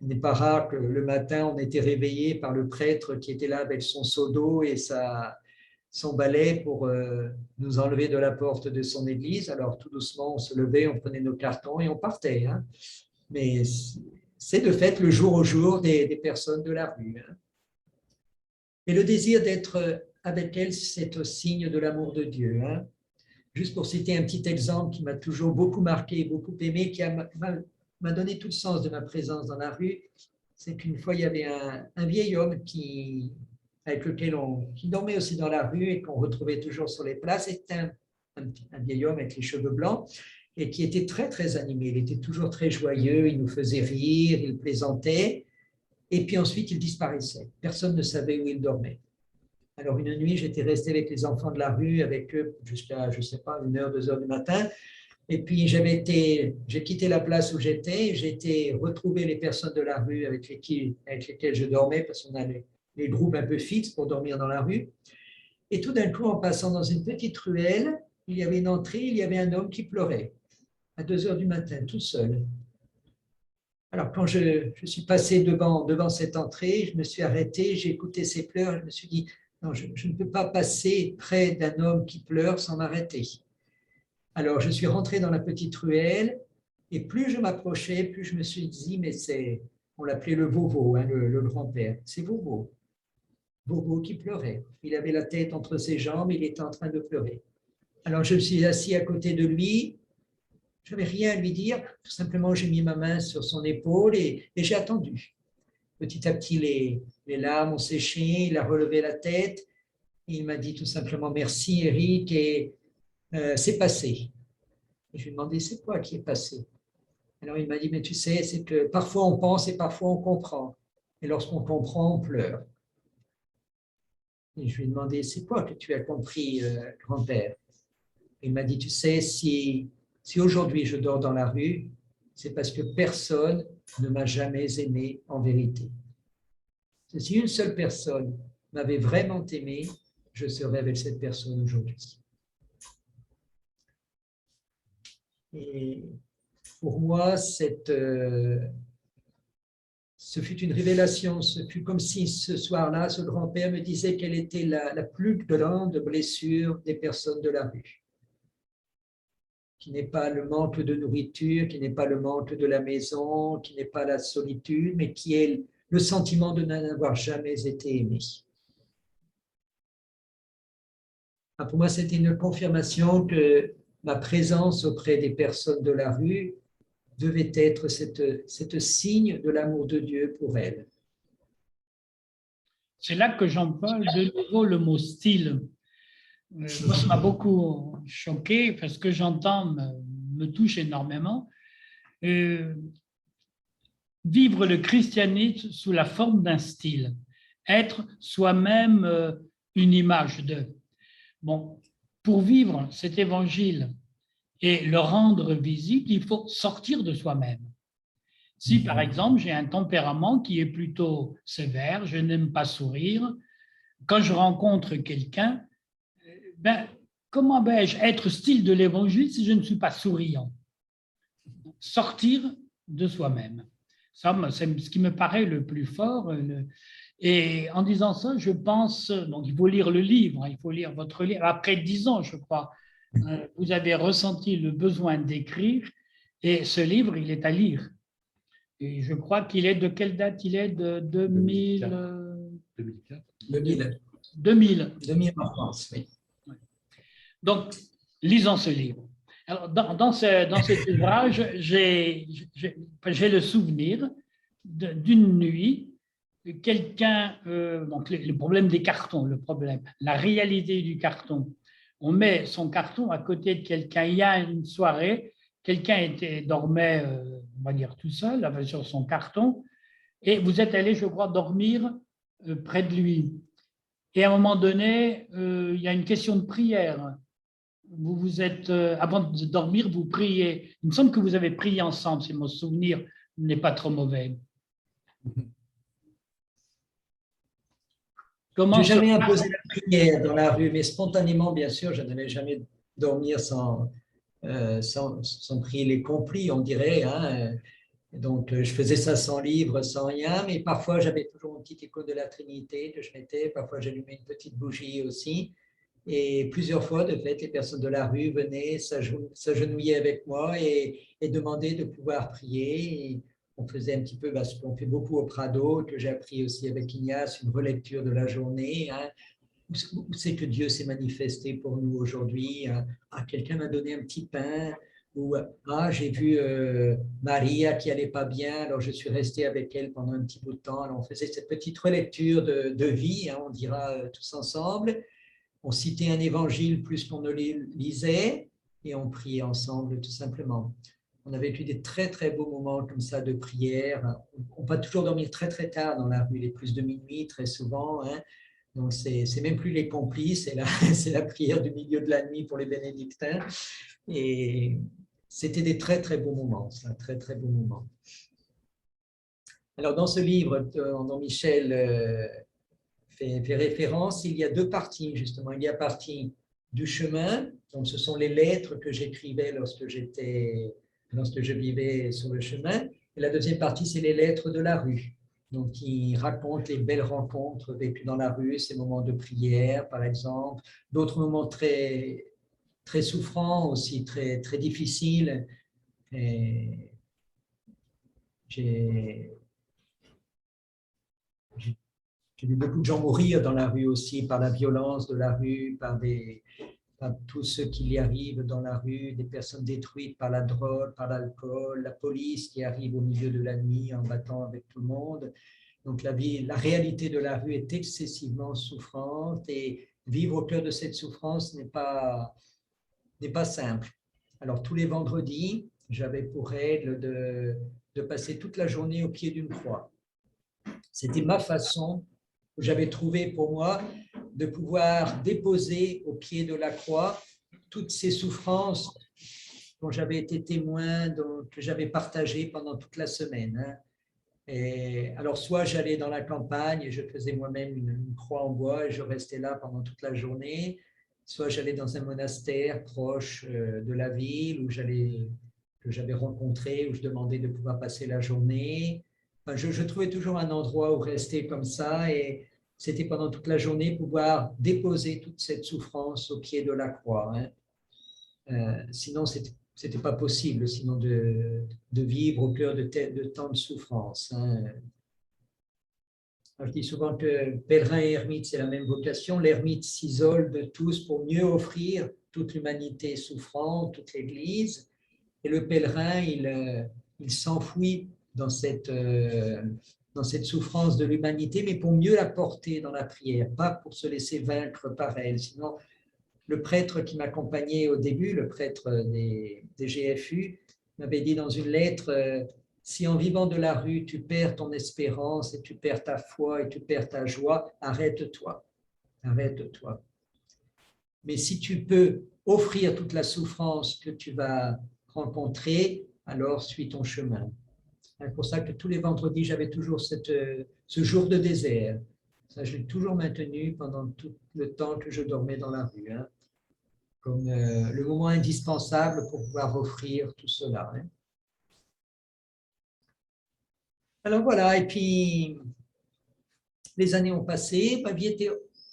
Il n'est pas rare que le matin, on était réveillé par le prêtre qui était là avec son seau d'eau et son balai pour nous enlever de la porte de son église. Alors, tout doucement, on se levait, on prenait nos cartons et on partait. Hein. Mais c'est de fait le jour au jour des personnes de la rue. Hein. Et le désir d'être avec elles, c'est un signe de l'amour de Dieu. Hein. Juste pour citer un petit exemple qui m'a toujours beaucoup marqué, beaucoup aimé, qui m'a donné tout le sens de ma présence dans la rue, c'est qu'une fois, il y avait un vieil homme avec lequel qui dormait aussi dans la rue et qu'on retrouvait toujours sur les places. C'était un vieil homme avec les cheveux blancs et qui était très, très animé. Il était toujours très joyeux, il nous faisait rire, il plaisantait. Et puis ensuite, il disparaissait. Personne ne savait où il dormait. Alors, une nuit, j'étais resté avec les enfants de la rue, avec eux jusqu'à, je ne sais pas, 1h, 2h du matin. Et puis, j'ai quitté la place où j'étais, j'ai été retrouver les personnes de la rue avec lesquelles je dormais, parce qu'on a les groupes un peu fixes pour dormir dans la rue. Et tout d'un coup, en passant dans une petite ruelle, il y avait une entrée, il y avait un homme qui pleurait à 2h du matin, tout seul. Alors, quand je suis passé devant cette entrée, je me suis arrêté, j'ai écouté ses pleurs, je me suis dit, non, je ne peux pas passer près d'un homme qui pleure sans m'arrêter. Alors, je suis rentré dans la petite ruelle, et plus je m'approchais, plus je me suis dit, mais on l'appelait le Vovo, hein, le grand-père, c'est Vovo. Vovo qui pleurait. Il avait la tête entre ses jambes, il était en train de pleurer. Alors, je me suis assis à côté de lui, je n'avais rien à lui dire, tout simplement j'ai mis ma main sur son épaule et j'ai attendu. Petit à petit, les larmes ont séché, il a relevé la tête, et il m'a dit tout simplement merci Éric, et c'est passé. Et je lui ai demandé c'est quoi qui est passé? Alors il m'a dit mais tu sais, c'est que parfois on pense et parfois on comprend. Et lorsqu'on comprend, on pleure. Et je lui ai demandé c'est quoi que tu as compris, grand-père? Il m'a dit tu sais, si aujourd'hui je dors dans la rue, c'est parce que personne ne m'a jamais aimé en vérité. Si une seule personne m'avait vraiment aimé, je serais avec cette personne aujourd'hui. Et pour moi, ce fut une révélation. Ce fut comme si ce soir-là, ce grand-père me disait quelle était la plus grande blessure des personnes de la rue. Qui n'est pas le manque de nourriture, qui n'est pas le manque de la maison, qui n'est pas la solitude, mais qui est le sentiment de n'avoir jamais été aimé. Pour moi, c'était une confirmation que ma présence auprès des personnes de la rue devait être cette signe de l'amour de Dieu pour elles. C'est là que j'emploie de nouveau le mot style. Moi, ça m'a beaucoup choqué parce que j'entends me touche énormément. Vivre le christianisme sous la forme d'un style, être soi-même une image de. Bon, pour vivre cet évangile et le rendre visible, il faut sortir de soi-même. Si, par exemple, j'ai un tempérament qui est plutôt sévère, je n'aime pas sourire, quand je rencontre quelqu'un, comment vais-je être style de l'évangile si je ne suis pas souriant? Sortir de soi-même. Ça, c'est ce qui me paraît le plus fort. Et en disant ça, je pense, donc il faut lire le livre, il faut lire votre livre. Après 10 ans, je crois, vous avez ressenti le besoin d'écrire et ce livre, il est à lire. Et je crois qu'il est de quelle date? Il est de 2004. 2000 en France, oui. Donc, lisons ce livre. Alors, dans cet ouvrage, j'ai le souvenir d'une nuit, quelqu'un, donc le problème des cartons, la réalité du carton. On met son carton à côté de quelqu'un. Il y a une soirée, quelqu'un dormait, on va dire, tout seul, sur son carton, et vous êtes allé, je crois, dormir près de lui. Et à un moment donné, il y a une question de prière. Vous êtes, avant de dormir, vous priez. Il me semble que vous avez prié ensemble, si mon souvenir n'est pas trop mauvais. Je n'ai jamais imposé la prière dans la rue, mais spontanément, bien sûr, je n'allais jamais dormir sans prier les complis, on dirait. Hein. Donc, je faisais ça sans livre, sans rien, mais parfois, j'avais toujours mon petit écho de la Trinité que je mettais. Parfois, j'allumais une petite bougie aussi. Et plusieurs fois, de fait, les personnes de la rue venaient s'agenouiller avec moi et demandaient de pouvoir prier. Et on faisait un petit peu ce qu'on fait beaucoup au Prado, que j'ai appris aussi avec Ignace, une relecture de la journée. Hein. Où c'est que Dieu s'est manifesté pour nous aujourd'hui? Quelqu'un m'a donné un petit pain. Ou j'ai vu Maria qui allait pas bien, alors je suis resté avec elle pendant un petit bout de temps. Alors on faisait cette petite relecture de vie, hein, on dira tous ensemble. On citait un évangile plus qu'on ne les lisait et on priait ensemble tout simplement. On a vécu des très très beaux moments comme ça de prière. On va toujours dormir très très tard dans la rue, il est plus de minuit très souvent. Hein. Donc c'est même plus les complices, c'est la prière du milieu de la nuit pour les bénédictins. Et c'était des très très beaux moments, ça, très très beaux moments. Alors dans ce livre dont Michel fait référence, il y a deux parties justement. Il y a la partie du chemin, donc ce sont les lettres que j'écrivais lorsque je vivais sur le chemin. Et la deuxième partie, c'est les lettres de la rue, donc qui racontent les belles rencontres vécues dans la rue, ces moments de prière par exemple, d'autres moments très, très souffrants aussi, très, très difficiles. Et j'ai vu beaucoup de gens mourir dans la rue aussi, par la violence de la rue, par tout ce qui y arrive dans la rue, des personnes détruites par la drogue, par l'alcool, la police qui arrive au milieu de la nuit en battant avec tout le monde. Donc la réalité de la rue est excessivement souffrante et vivre au cœur de cette souffrance n'est pas simple. Alors tous les vendredis, j'avais pour règle de passer toute la journée au pied d'une croix. C'était ma façon, j'avais trouvé pour moi, de pouvoir déposer au pied de la croix toutes ces souffrances dont j'avais été témoin, que j'avais partagées pendant toute la semaine. Hein. Et alors, soit j'allais dans la campagne et je faisais moi-même une croix en bois et je restais là pendant toute la journée, soit j'allais dans un monastère proche de la ville que j'avais rencontré, où je demandais de pouvoir passer la journée. Enfin, je trouvais toujours un endroit où rester comme ça et c'était pendant toute la journée pouvoir déposer toute cette souffrance au pied de la croix. Hein. Sinon, c'était pas possible, sinon de vivre au cœur de tant de souffrances. Hein. Alors, je dis souvent que pèlerin et ermite, c'est la même vocation. L'ermite s'isole de tous pour mieux offrir toute l'humanité souffrante, toute l'Église. Et le pèlerin, il s'enfouit dans cette souffrance de l'humanité, mais pour mieux la porter dans la prière, pas pour se laisser vaincre par elle. Sinon, le prêtre qui m'accompagnait au début, le prêtre des GFU, m'avait dit dans une lettre, si en vivant de la rue, tu perds ton espérance et tu perds ta foi et tu perds ta joie, arrête-toi, arrête-toi. Mais si tu peux offrir toute la souffrance que tu vas rencontrer, alors suis ton chemin. C'est pour ça que tous les vendredis, j'avais toujours ce jour de désert. Ça, je l'ai toujours maintenu pendant tout le temps que je dormais dans la rue, hein, comme le moment indispensable pour pouvoir offrir tout cela. Hein. Alors voilà, et puis les années ont passé, ma vie était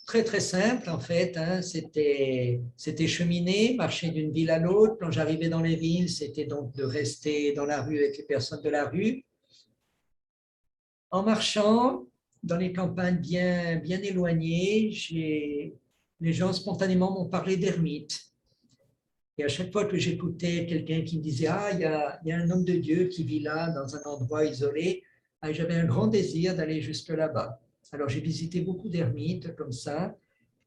très très simple en fait, hein. C'était cheminer, marcher d'une ville à l'autre. Quand j'arrivais dans les villes, c'était donc de rester dans la rue avec les personnes de la rue. En marchant dans les campagnes bien, bien éloignées, les gens spontanément m'ont parlé d'ermite. Et à chaque fois que j'écoutais quelqu'un qui me disait « Ah, il y a un homme de Dieu qui vit là, dans un endroit isolé », j'avais un grand désir d'aller jusque là-bas. Alors j'ai visité beaucoup d'ermites comme ça,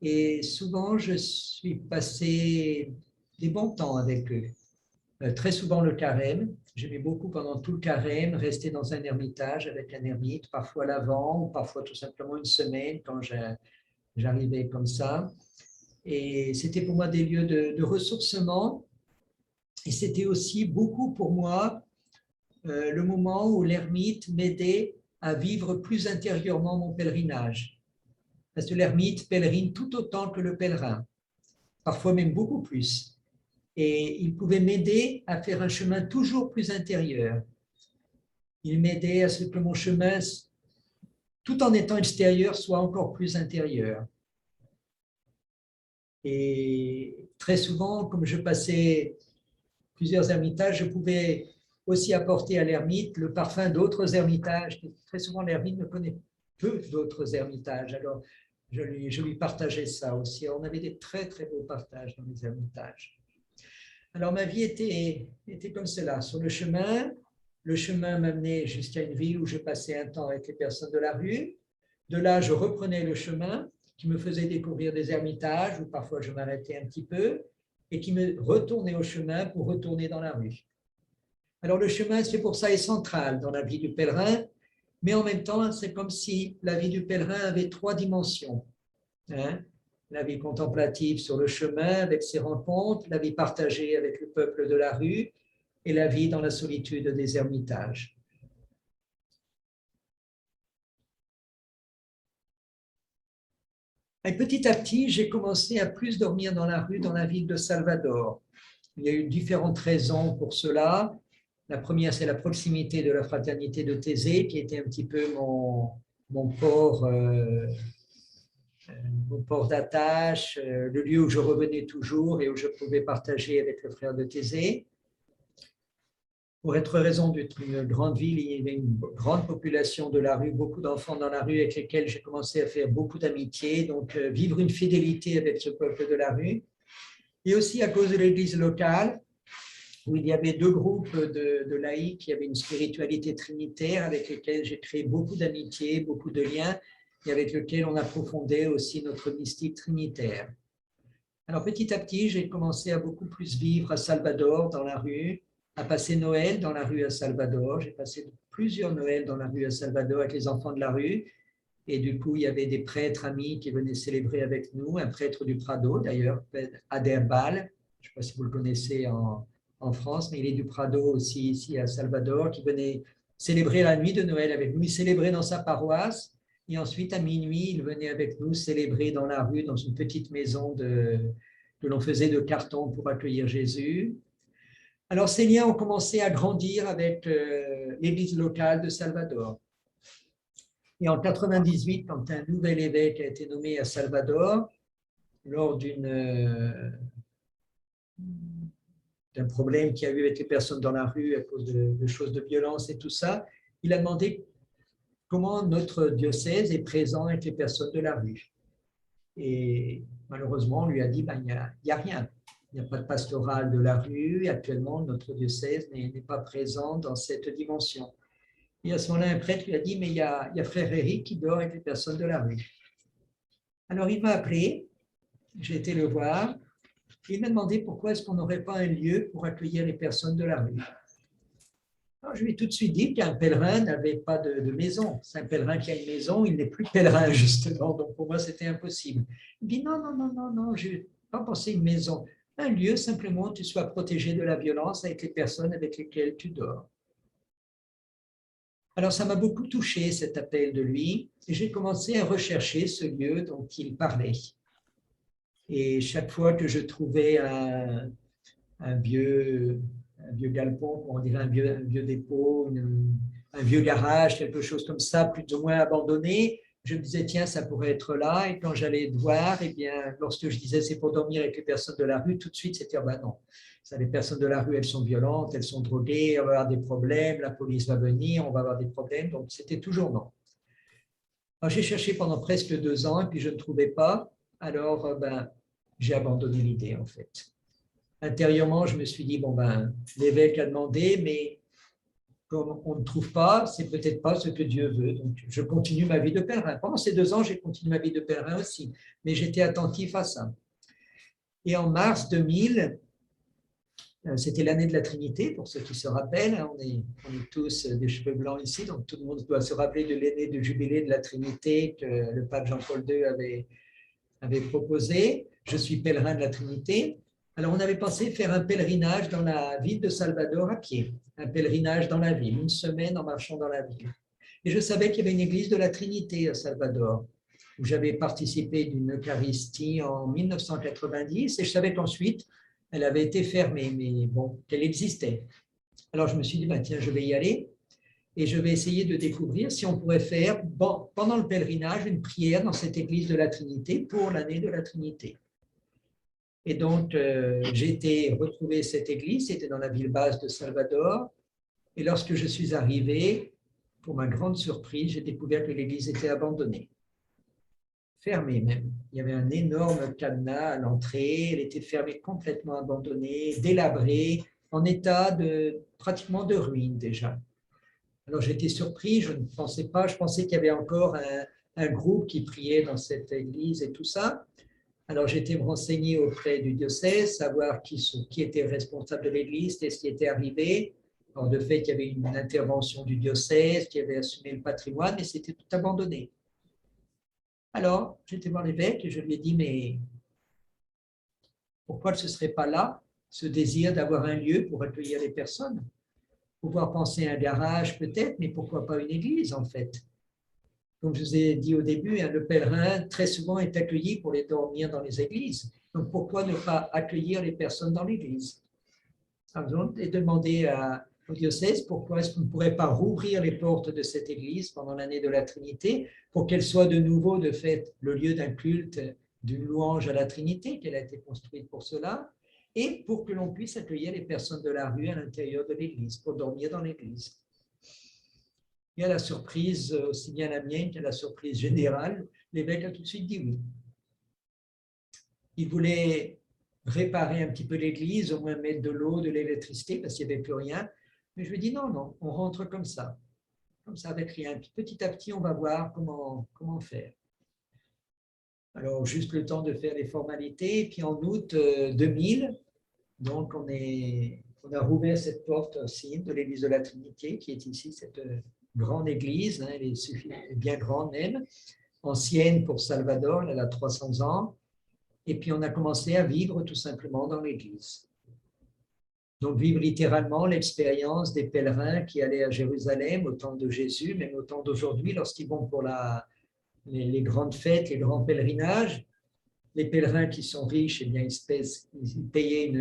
et souvent je suis passé des bons temps avec eux. Très souvent le carême. J'aimais beaucoup pendant tout le carême rester dans un ermitage avec un ermite, parfois l'avant ou parfois tout simplement une semaine quand j'arrivais comme ça. Et c'était pour moi des lieux de ressourcement. Et c'était aussi beaucoup pour moi le moment où l'ermite m'aidait à vivre plus intérieurement mon pèlerinage. Parce que l'ermite pèlerine tout autant que le pèlerin, parfois même beaucoup plus. Et il pouvait m'aider à faire un chemin toujours plus intérieur. Il m'aidait à ce que mon chemin, tout en étant extérieur, soit encore plus intérieur. Et très souvent, comme je passais plusieurs ermitages, je pouvais aussi apporter à l'ermite le parfum d'autres ermitages. Très souvent, l'ermite ne connaît peu d'autres ermitages. Alors, je lui partageais ça aussi. On avait des très, très beaux partages dans les ermitages. Alors, ma vie était comme cela. Sur le chemin m'amenait jusqu'à une ville où je passais un temps avec les personnes de la rue. De là, je reprenais le chemin qui me faisait découvrir des ermitages où parfois je m'arrêtais un petit peu et qui me retournait au chemin pour retourner dans la rue. Alors, le chemin, c'est pour ça, est central dans la vie du pèlerin, mais en même temps, c'est comme si la vie du pèlerin avait trois dimensions. Hein? La vie contemplative sur le chemin avec ses rencontres, la vie partagée avec le peuple de la rue et la vie dans la solitude des ermitages. Et petit à petit, j'ai commencé à plus dormir dans la rue dans la ville de Salvador. Il y a eu différentes raisons pour cela. La première, c'est la proximité de la fraternité de Thésée, qui était un petit peu mon port d'attache, le lieu où je revenais toujours et où je pouvais partager avec le frère de Thésée. Pour être raison d'une grande ville, il y avait une grande population de la rue, beaucoup d'enfants dans la rue avec lesquels j'ai commencé à faire beaucoup d'amitié, donc vivre une fidélité avec ce peuple de la rue. Et aussi à cause de l'église locale, où il y avait deux groupes de laïcs qui avaient une spiritualité trinitaire avec lesquels j'ai créé beaucoup d'amitié, beaucoup de liens, et avec lesquels on approfondait aussi notre mystique trinitaire. Alors petit à petit, j'ai commencé à beaucoup plus vivre à Salvador, dans la rue, à passer Noël dans la rue à Salvador. J'ai passé plusieurs Noëls dans la rue à Salvador avec les enfants de la rue. Et du coup, il y avait des prêtres amis qui venaient célébrer avec nous, un prêtre du Prado d'ailleurs, Aderbal, je ne sais pas si vous le connaissez en France, mais il est du Prado aussi ici à Salvador, qui venait célébrer la nuit de Noël avec nous. Il célébrait dans sa paroisse et ensuite à minuit, il venait avec nous célébrer dans la rue, dans une petite maison que l'on faisait de carton pour accueillir Jésus. Alors ces liens ont commencé à grandir avec l'église locale de Salvador. Et en 98, quand un nouvel évêque a été nommé à Salvador, lors d'un problème qu'il y a eu avec les personnes dans la rue à cause de choses de violence et tout ça, il a demandé comment notre diocèse est présent avec les personnes de la rue. Et malheureusement, on lui a dit, ben, il n'y a rien. Il n'y a pas de pastoral de la rue. Actuellement, notre diocèse n'est pas présent dans cette dimension. Et à ce moment-là, un prêtre lui a dit, mais il y a frère Eric qui dort avec les personnes de la rue. Alors, il m'a appelé, j'ai été le voir, et il m'a demandé pourquoi est-ce qu'on n'aurait pas un lieu pour accueillir les personnes de la rue. Alors, je lui ai tout de suite dit qu'un pèlerin n'avait pas de maison. C'est un pèlerin qui a une maison, il n'est plus pèlerin, justement. Donc, pour moi, c'était impossible. Il dit, non, je n'ai pas pensé une maison. Un lieu, simplement, où tu sois protégé de la violence avec les personnes avec lesquelles tu dors. Alors, ça m'a beaucoup touché, cet appel de lui, et j'ai commencé à rechercher ce lieu dont il parlait. Et chaque fois que je trouvais un vieux galpon, on dirait un vieux dépôt, un vieux garage, quelque chose comme ça, plus ou moins abandonné, je me disais, tiens, ça pourrait être là. Et quand j'allais voir, eh bien, lorsque je disais, c'est pour dormir avec les personnes de la rue, tout de suite, c'était, ben non. Ça, les personnes de la rue, elles sont violentes, elles sont droguées, on va avoir des problèmes, la police va venir, on va avoir des problèmes. Donc, c'était toujours non. Alors, j'ai cherché pendant presque 2 ans et puis je ne trouvais pas. Alors, j'ai abandonné l'idée, en fait. Intérieurement, je me suis dit, bon, l'évêque a demandé, mais comme on ne trouve pas, c'est peut-être pas ce que Dieu veut. Donc, je continue ma vie de pèlerin. Pendant ces 2 ans, j'ai continué ma vie de pèlerin aussi, mais j'étais attentif à ça. Et en mars 2000, c'était l'année de la Trinité, pour ceux qui se rappellent, on est tous des cheveux blancs ici, donc tout le monde doit se rappeler de l'année de jubilé de la Trinité que le pape Jean-Paul II avait proposé. Je suis pèlerin de la Trinité. Alors, on avait pensé faire un pèlerinage dans la ville de Salvador à pied, un pèlerinage dans la ville, 1 semaine en marchant dans la ville. Et je savais qu'il y avait une église de la Trinité à Salvador, où j'avais participé d'une Eucharistie en 1990, et je savais qu'ensuite, elle avait été fermée, mais bon, qu'elle existait. Alors, je me suis dit, tiens, je vais y aller, et je vais essayer de découvrir si on pourrait faire, pendant le pèlerinage, une prière dans cette église de la Trinité pour l'année de la Trinité. Et donc, j'ai été retrouver cette église, c'était dans la ville basse de Salvador. Et lorsque je suis arrivé, pour ma grande surprise, j'ai découvert que l'église était abandonnée, fermée même. Il y avait un énorme cadenas à l'entrée, elle était fermée, complètement abandonnée, délabrée, en état pratiquement de ruine déjà. Alors j'étais surpris, je ne pensais pas, je pensais qu'il y avait encore un groupe qui priait dans cette église et tout ça. Alors, j'ai été me renseigner auprès du diocèse, savoir qui était responsable de l'église, qu'est-ce qui était arrivé. Alors, de fait, il y avait une intervention du diocèse qui avait assumé le patrimoine, mais c'était tout abandonné. Alors, j'étais voir l'évêque et je lui ai dit, mais pourquoi ce ne serait pas là, ce désir d'avoir un lieu pour accueillir les personnes? Pouvoir penser à un garage peut-être, mais pourquoi pas une église en fait? Comme je vous ai dit au début, le pèlerin très souvent est accueilli pour les dormir dans les églises. Donc pourquoi ne pas accueillir les personnes dans l'église? Et demander au diocèse pourquoi est-ce qu'on ne pourrait pas rouvrir les portes de cette église pendant l'année de la Trinité pour qu'elle soit de nouveau de fait le lieu d'un culte, d'une louange à la Trinité, qu'elle a été construite pour cela, et pour que l'on puisse accueillir les personnes de la rue à l'intérieur de l'église, pour dormir dans l'église. Et à la surprise, aussi bien la mienne qu'à la surprise générale, l'évêque a tout de suite dit oui. Il voulait réparer un petit peu l'église, au moins mettre de l'eau, de l'électricité, parce qu'il n'y avait plus rien. Mais je lui ai dit non, on rentre comme ça avec rien. Petit à petit, on va voir comment faire. Alors, juste le temps de faire les formalités. Et puis en août 2000, donc on a rouvert cette porte aussi de l'église de la Trinité, qui est ici, cette grande église, elle est bien grande même, ancienne pour Salvador, elle a 300 ans, et puis on a commencé à vivre tout simplement dans l'église. Donc vivre littéralement l'expérience des pèlerins qui allaient à Jérusalem au temps de Jésus, même au temps d'aujourd'hui, lorsqu'ils vont pour les grandes fêtes, les grands pèlerinages. Les pèlerins qui sont riches, eh bien, ils payaient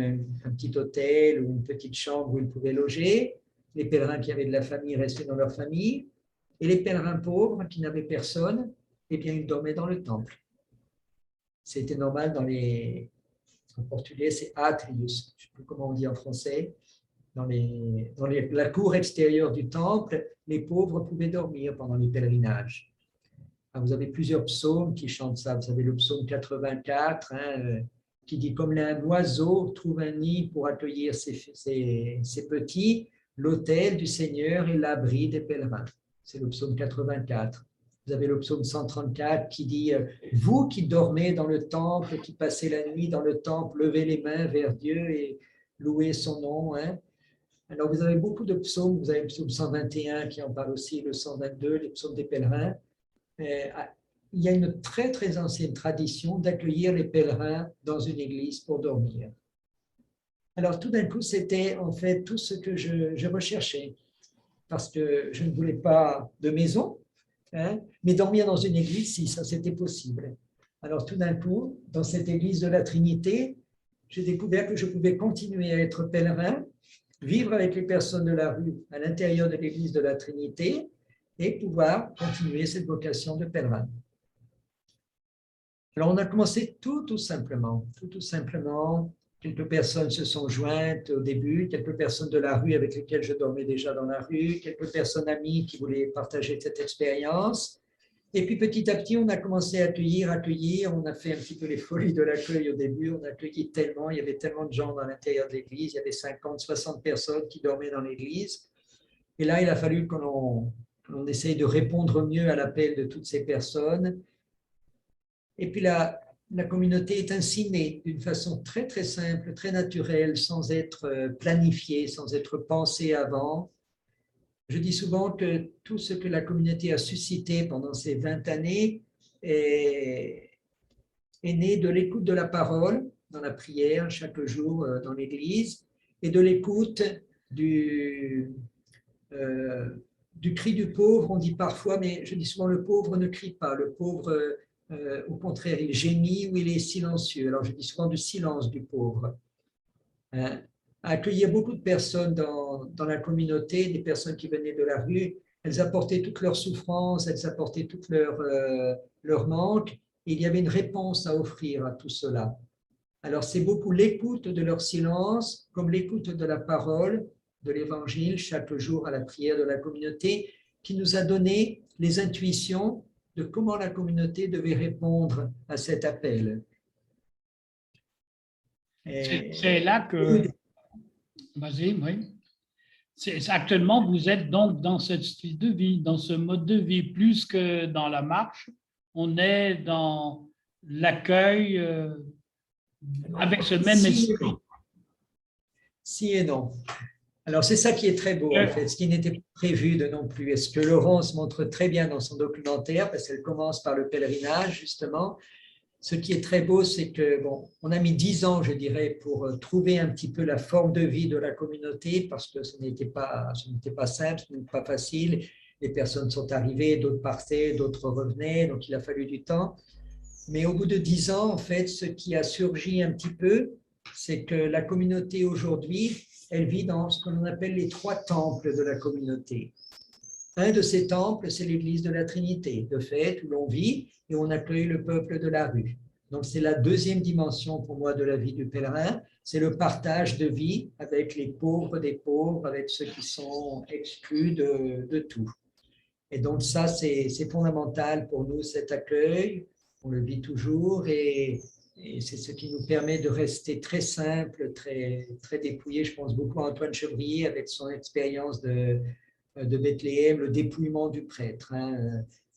un petit hôtel ou une petite chambre où ils pouvaient loger. Les pèlerins qui avaient de la famille restaient dans leur famille. Et les pèlerins pauvres qui n'avaient personne, eh bien, ils dormaient dans le temple. C'était normal en portugais, c'est atrius. Je ne sais plus comment on dit en français. la cour extérieure du temple, les pauvres pouvaient dormir pendant les pèlerinages. Alors, vous avez plusieurs psaumes qui chantent ça. Vous avez le psaume 84, qui dit « Comme un oiseau trouve un nid pour accueillir ses petits, l'autel du Seigneur est l'abri des pèlerins. » C'est le psaume 84. Vous avez le psaume 134 qui dit « Vous qui dormez dans le temple, qui passez la nuit dans le temple, levez les mains vers Dieu et louez son nom. » Alors, vous avez beaucoup de psaumes. Vous avez le psaume 121 qui en parle aussi, le 122, les psaumes des pèlerins. Il y a une très, très ancienne tradition d'accueillir les pèlerins dans une église pour dormir. Alors, tout d'un coup, c'était en fait tout ce que je recherchais, parce que je ne voulais pas de maison, mais dormir dans une église, si ça c'était possible. Alors, tout d'un coup, dans cette église de la Trinité, j'ai découvert que je pouvais continuer à être pèlerin, vivre avec les personnes de la rue à l'intérieur de l'église de la Trinité et pouvoir continuer cette vocation de pèlerin. Alors, on a commencé tout simplement. Quelques personnes se sont jointes au début, quelques personnes de la rue avec lesquelles je dormais déjà dans la rue, quelques personnes amies qui voulaient partager cette expérience. Et puis, petit à petit, on a commencé à accueillir. On a fait un petit peu les folies de l'accueil au début. On a accueilli tellement, il y avait tellement de gens dans l'intérieur de l'église. Il y avait 50, 60 personnes qui dormaient dans l'église. Et là, il a fallu qu'on essaye de répondre mieux à l'appel de toutes ces personnes. Et puis, la communauté est ainsi née d'une façon très, très simple, très naturelle, sans être planifiée, sans être pensée avant. Je dis souvent que tout ce que la communauté a suscité pendant ces 20 années est né de l'écoute de la parole dans la prière chaque jour dans l'église et de l'écoute du cri du pauvre. On dit parfois, mais je dis souvent, le pauvre ne crie pas, le pauvre, au contraire, il gémit ou il est silencieux. Alors je dis souvent du silence du pauvre. Accueillir beaucoup de personnes dans la communauté, des personnes qui venaient de la rue, elles apportaient toutes leurs souffrances, elles apportaient toutes leurs manques, et il y avait une réponse à offrir à tout cela. Alors c'est beaucoup l'écoute de leur silence, comme l'écoute de la parole, de l'Évangile, chaque jour à la prière de la communauté, qui nous a donné les intuitions de comment la communauté devait répondre à cet appel. C'est là que... Vas-y, oui. Actuellement, vous êtes donc dans ce style de vie, dans ce mode de vie, plus que dans la marche. On est dans l'accueil avec ce même esprit. Si et non. Alors, c'est ça qui est très beau, en fait, ce qui n'était pas prévu de non plus. Et ce que Laurence montre très bien dans son documentaire, parce qu'elle commence par le pèlerinage, justement. Ce qui est très beau, c'est que, bon, on a mis 10 ans, je dirais, pour trouver un petit peu la forme de vie de la communauté, parce que ce n'était pas simple, ce n'était pas facile. Les personnes sont arrivées, d'autres partaient, d'autres revenaient, donc il a fallu du temps. Mais au bout de 10 ans, en fait, ce qui a surgi un petit peu, c'est que la communauté aujourd'hui, elle vit dans ce qu'on appelle les 3 temples de la communauté. Un de ces temples, c'est l'église de la Trinité, de fait, où l'on vit et on accueille le peuple de la rue. Donc, c'est la deuxième dimension pour moi de la vie du pèlerin, c'est le partage de vie avec les pauvres des pauvres, avec ceux qui sont exclus de tout. Et donc, ça, c'est fondamental pour nous, cet accueil. On le vit toujours et c'est ce qui nous permet de rester très simple, très, très dépouillé. Je pense beaucoup à Antoine Chevrier avec son expérience de Bethléem, le dépouillement du prêtre.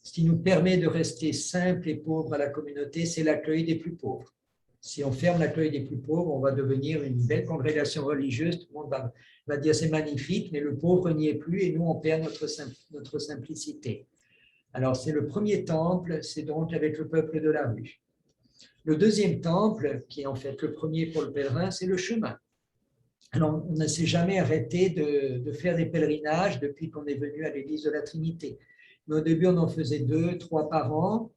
Ce qui nous permet de rester simple et pauvre à la communauté, c'est l'accueil des plus pauvres. Si on ferme l'accueil des plus pauvres, on va devenir une belle congrégation religieuse. Tout le monde va dire c'est magnifique, mais le pauvre n'y est plus et nous, on perd notre simplicité. Alors, c'est le premier temple, c'est donc avec le peuple de la rue. Le deuxième temple, qui est en fait le premier pour le pèlerin, c'est le chemin. Alors, on ne s'est jamais arrêté de faire des pèlerinages depuis qu'on est venu à l'église de la Trinité. Mais au début, on en faisait 2, 3 par an,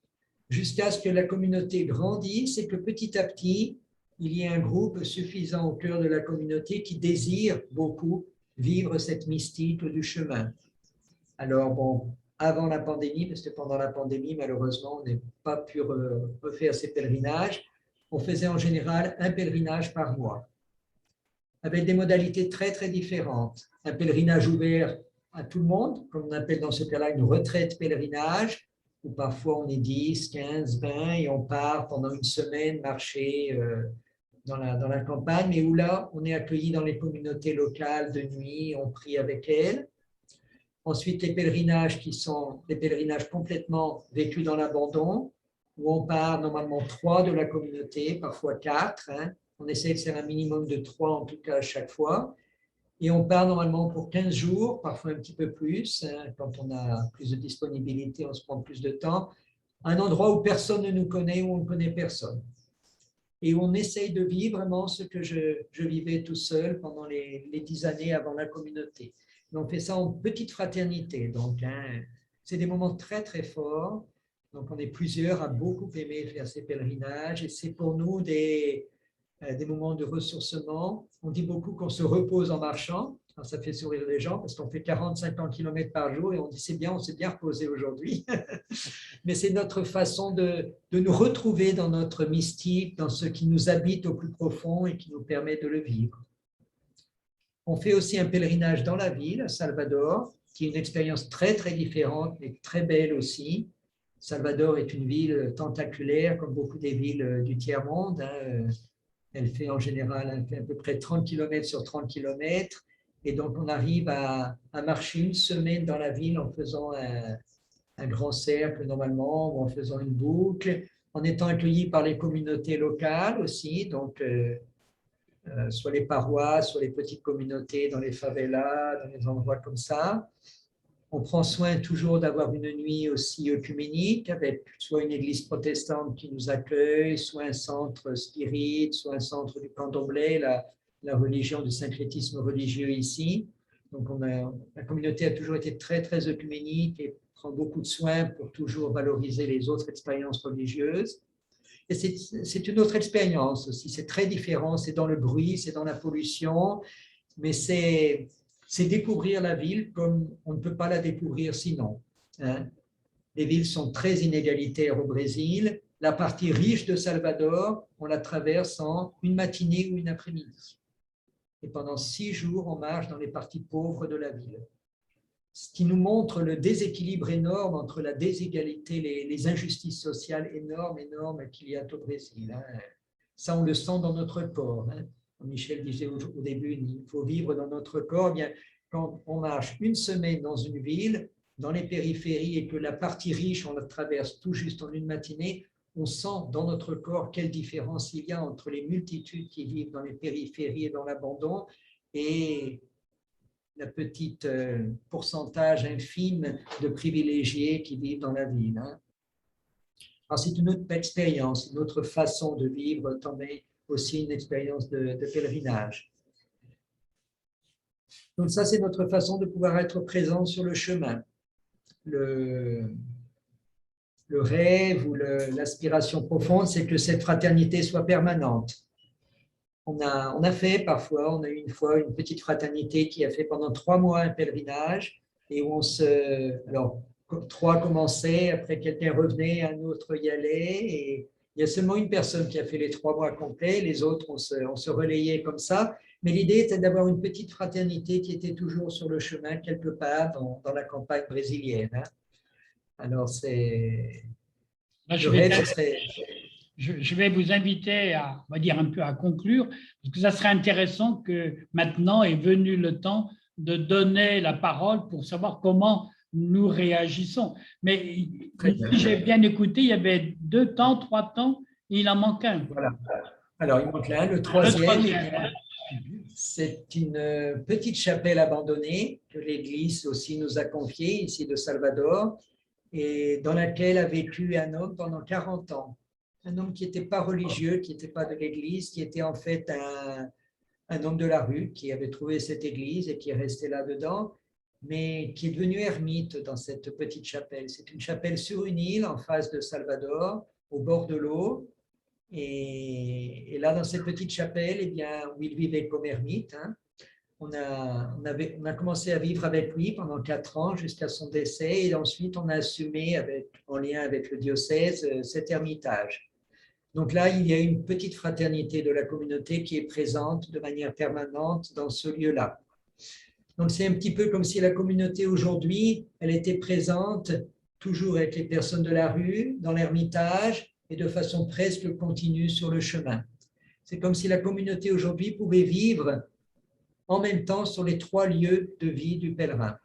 jusqu'à ce que la communauté grandisse et que petit à petit, il y ait un groupe suffisant au cœur de la communauté qui désire beaucoup vivre cette mystique du chemin. Alors, bon, avant la pandémie, parce que pendant la pandémie, malheureusement, on n'a pas pu refaire ces pèlerinages, on faisait en général un pèlerinage par mois. avec des modalités très, très différentes. Un pèlerinage ouvert à tout le monde, comme on appelle dans ce cas-là une retraite pèlerinage, où parfois on est 10, 15, 20 et on part pendant une semaine marcher dans la campagne, mais où là, on est accueilli dans les communautés locales de nuit, on prie avec elles. Ensuite, les pèlerinages qui sont des pèlerinages complètement vécus dans l'abandon, où on part normalement 3 de la communauté, parfois 4. On essaie de faire un minimum de 3 en tout cas à chaque fois. Et on part normalement pour 15 jours, parfois un petit peu plus. Quand on a plus de disponibilité, on se prend plus de temps. Un endroit où personne ne nous connaît, où on ne connaît personne. Et où on essaye de vivre vraiment ce que je vivais tout seul pendant les 10 années avant la communauté. Et on fait ça en petite fraternité. Donc, c'est des moments très, très forts. Donc, on est plusieurs à beaucoup aimer faire ces pèlerinages. Et c'est pour nous des moments de ressourcement. On dit beaucoup qu'on se repose en marchant. Alors, ça fait sourire les gens parce qu'on fait 40-50 km par jour et on dit c'est bien, on s'est bien reposé aujourd'hui. Mais c'est notre façon de nous retrouver dans notre mystique, dans ce qui nous habite au plus profond et qui nous permet de le vivre. On fait aussi un pèlerinage dans la ville, à Salvador, qui est une expérience très, très différente, mais très belle aussi. Salvador est une ville tentaculaire, comme beaucoup des villes du tiers-monde. Elle fait en général à peu près 30 km sur 30 km. Et donc, on arrive à marcher une semaine dans la ville en faisant un grand cercle normalement, ou en faisant une boucle, en étant accueillis par les communautés locales aussi, donc soit les paroisses, soit les petites communautés dans les favelas, dans les endroits comme ça. On prend soin toujours d'avoir une nuit aussi œcuménique, avec soit une église protestante qui nous accueille, soit un centre spirit, soit un centre du candomblé, la religion du syncrétisme religieux ici. Donc, la communauté a toujours été très, très œcuménique et prend beaucoup de soin pour toujours valoriser les autres expériences religieuses. Et c'est une autre expérience aussi, c'est très différent, c'est dans le bruit, c'est dans la pollution, mais c'est découvrir la ville comme on ne peut pas la découvrir sinon. Les villes sont très inégalitaires au Brésil. La partie riche de Salvador, on la traverse en une matinée ou une après-midi. Et pendant 6 jours, on marche dans les parties pauvres de la ville. Ce qui nous montre le déséquilibre énorme entre la déségalité, les injustices sociales énormes qu'il y a au Brésil. Ça, on le sent dans notre corps. Michel disait au début, il faut vivre dans notre corps. Eh bien, quand on marche une semaine dans une ville, dans les périphéries, et que la partie riche, on la traverse tout juste en une matinée, on sent dans notre corps quelle différence il y a entre les multitudes qui vivent dans les périphéries et dans l'abandon et la petite pourcentage infime de privilégiés qui vivent dans la ville. Alors, c'est une autre expérience, une autre façon de vivre, mais aussi une expérience de pèlerinage. Donc ça, c'est notre façon de pouvoir être présent sur le chemin. Le rêve ou l'aspiration profonde, c'est que cette fraternité soit permanente. On a fait parfois, on a eu une fois une petite fraternité qui a fait pendant 3 mois un pèlerinage et où alors 3 commençaient, après quelqu'un revenait, un autre y allait et il y a seulement une personne qui a fait les 3 mois complets, les autres on se relayait comme ça. Mais l'idée était d'avoir une petite fraternité qui était toujours sur le chemin quelque part dans la campagne brésilienne. Alors c'est le rêve, ce serait. Je vais vous inviter à, on va dire, un peu à conclure, parce que ça serait intéressant que maintenant est venu le temps de donner la parole pour savoir comment nous réagissons. Mais si j'ai bien écouté, il y avait 2 temps, 3 temps, et il en manque un. Voilà. Alors, il manque là. Le troisième, c'est une petite chapelle abandonnée que l'Église aussi nous a confiée, ici de Salvador, et dans laquelle a vécu un homme pendant 40 ans. Un homme qui n'était pas religieux, qui n'était pas de l'Église, qui était en fait un homme de la rue, qui avait trouvé cette église et qui est resté là-dedans, mais qui est devenu ermite dans cette petite chapelle. C'est une chapelle sur une île en face de Salvador, au bord de l'eau. Et là, dans cette petite chapelle, eh bien, où il vivait comme ermite, on a commencé à vivre avec lui pendant 4 ans jusqu'à son décès. Et ensuite, on a assumé, en lien avec le diocèse, cet ermitage. Donc là, il y a une petite fraternité de la communauté qui est présente de manière permanente dans ce lieu-là. Donc c'est un petit peu comme si la communauté aujourd'hui, elle était présente toujours avec les personnes de la rue, dans l'ermitage et de façon presque continue sur le chemin. C'est comme si la communauté aujourd'hui pouvait vivre en même temps sur les 3 lieux de vie du pèlerin.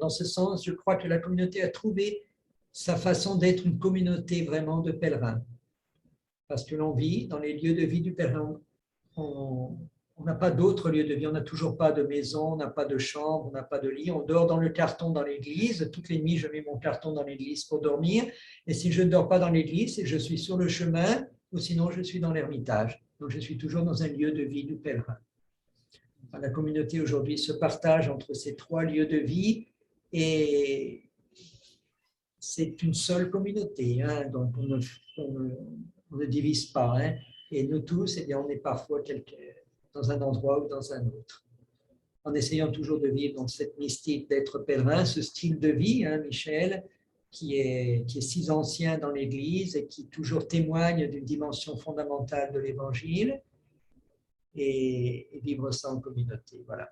Dans ce sens, je crois que la communauté a trouvé sa façon d'être une communauté vraiment de pèlerins. Parce que l'on vit dans les lieux de vie du pèlerin. On n'a pas d'autres lieux de vie, on n'a toujours pas de maison, on n'a pas de chambre, on n'a pas de lit, on dort dans le carton dans l'église. Toutes les nuits, je mets mon carton dans l'église pour dormir. Et si je ne dors pas dans l'église, je suis sur le chemin ou sinon je suis dans l'ermitage. Donc je suis toujours dans un lieu de vie du pèlerin. La communauté aujourd'hui se partage entre ces 3 lieux de vie et c'est une seule communauté, hein, donc on ne divise pas. Hein, et nous tous, eh bien, on est parfois dans un endroit ou dans un autre. En essayant toujours de vivre dans cette mystique d'être pèlerin, ce style de vie, hein, Michel, qui est si ancien dans l'Église et qui toujours témoigne d'une dimension fondamentale de l'Évangile, et vivre ça en communauté. Voilà.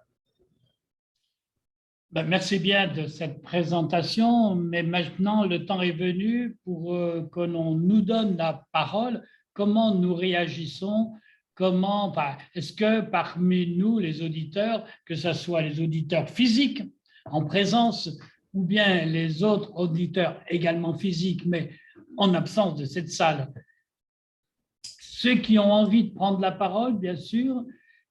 Ben, merci bien de cette présentation, mais maintenant le temps est venu pour que l'on nous donne la parole. Comment nous réagissons? Est-ce que parmi nous, les auditeurs, que ce soit les auditeurs physiques en présence ou bien les autres auditeurs également physiques, mais en absence de cette salle, ceux qui ont envie de prendre la parole, bien sûr,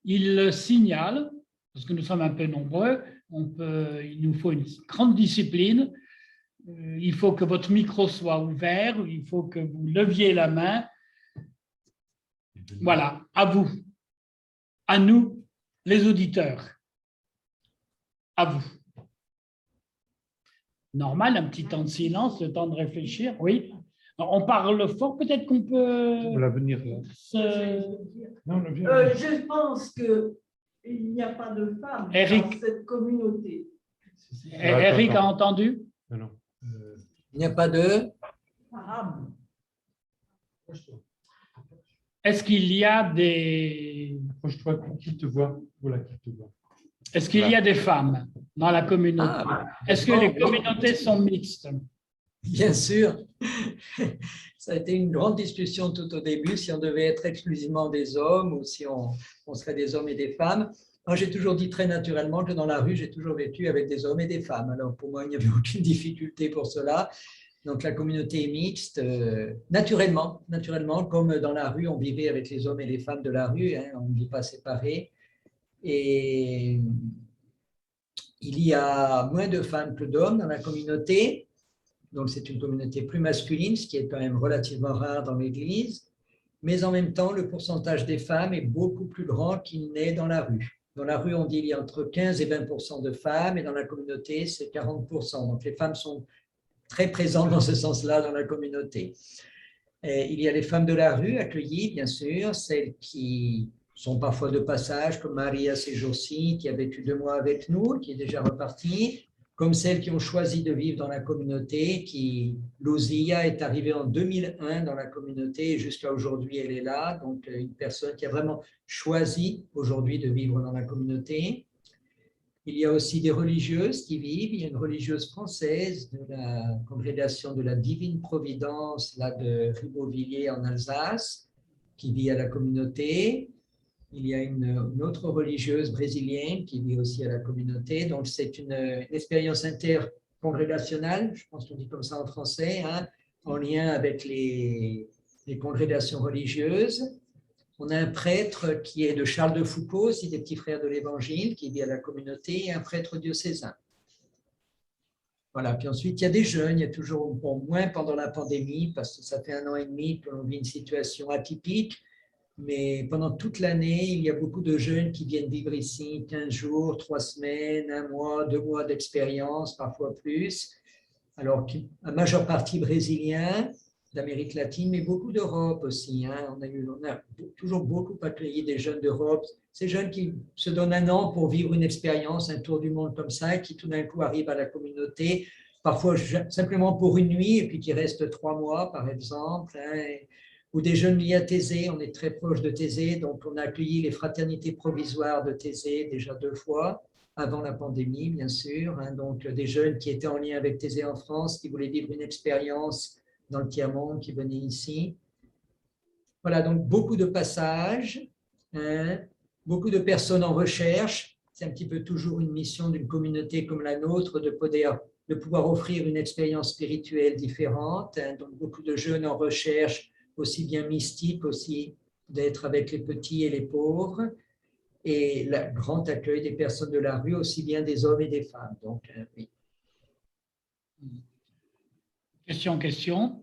ils le signalent, parce que nous sommes un peu nombreux, il nous faut une grande discipline, il faut que votre micro soit ouvert, il faut que vous leviez la main. Voilà, à vous, à nous, les auditeurs, à vous. Normal, un petit temps de silence, le temps de réfléchir, oui. On parle fort, peut-être qu'on peut... L'avenir, là. Non, je pense qu'il n'y a pas de femmes dans cette communauté. Eric a entendu? Non. Il n'y a pas de... Femmes. Est-ce qu'il y a des... Approche-toi, qu'il te voit. Voilà, qu'il te voit. Est-ce qu'il y a des femmes dans la communauté? Est-ce que les communautés sont mixtes? Bien sûr. Ça a été une grande discussion tout au début, si on devait être exclusivement des hommes ou si on serait des hommes et des femmes. Moi, j'ai toujours dit très naturellement que dans la rue, j'ai toujours vécu avec des hommes et des femmes. Alors, pour moi, il n'y avait aucune difficulté pour cela. Donc, la communauté est mixte, naturellement, comme dans la rue, on vivait avec les hommes et les femmes de la rue, hein, on ne vit pas séparés. Et il y a moins de femmes que d'hommes dans la communauté. Donc, c'est une communauté plus masculine, ce qui est quand même relativement rare dans l'Église. Mais en même temps, le pourcentage des femmes est beaucoup plus grand qu'il n'est dans la rue. Dans la rue, on dit qu'il y a entre 15 et 20% de femmes, et dans la communauté, c'est 40%. Donc, les femmes sont très présentes dans ce sens-là dans la communauté. Et il y a les femmes de la rue accueillies, bien sûr, celles qui sont parfois de passage, comme Maria ces jours-ci, qui a vécu 2 mois avec nous, qui est déjà repartie, comme celles qui ont choisi de vivre dans la communauté, Luzia est arrivée en 2001 dans la communauté et jusqu'à aujourd'hui elle est là, donc une personne qui a vraiment choisi aujourd'hui de vivre dans la communauté. Il y a aussi des religieuses qui vivent, il y a une religieuse française de la congrégation de la Divine Providence là, de Ribeauvillé en Alsace qui vit à la communauté. Il y a une autre religieuse brésilienne qui vit aussi à la communauté. Donc, c'est une expérience intercongrégationnelle, je pense qu'on dit comme ça en français, hein, en lien avec les congrégations religieuses. On a un prêtre qui est de Charles de Foucault, aussi des petits frères de l'Évangile, qui vit à la communauté, et un prêtre diocésain. Voilà. Puis ensuite, il y a des jeunes, il y a toujours, bon, moins pendant la pandémie, parce que ça fait 1 an et demi que l'on vit une situation atypique. Mais pendant toute l'année, il y a beaucoup de jeunes qui viennent vivre ici 15 jours, 3 semaines, 1 mois, 2 mois d'expérience, parfois plus. Alors, la majeure partie brésiliens, d'Amérique latine, mais beaucoup d'Europe aussi. Hein. On a toujours beaucoup accueilli des jeunes d'Europe. Ces jeunes qui se donnent 1 an pour vivre une expérience, un tour du monde comme ça, qui tout d'un coup arrivent à la communauté, parfois simplement pour une nuit, et puis qui restent 3 mois, par exemple. Hein. ou des jeunes liés à Thésée. On est très proche de Thésée, donc on a accueilli les fraternités provisoires de Thésée déjà 2 fois, avant la pandémie, bien sûr. Donc, des jeunes qui étaient en lien avec Thésée en France, qui voulaient vivre une expérience dans le tiers-monde, qui venaient ici. Voilà, donc beaucoup de passages, beaucoup de personnes en recherche. C'est un petit peu toujours une mission d'une communauté comme la nôtre de pouvoir offrir une expérience spirituelle différente. Donc, beaucoup de jeunes en recherche, aussi bien mystique, aussi d'être avec les petits et les pauvres. Et le grand accueil des personnes de la rue, aussi bien des hommes et des femmes. Donc, oui. Question.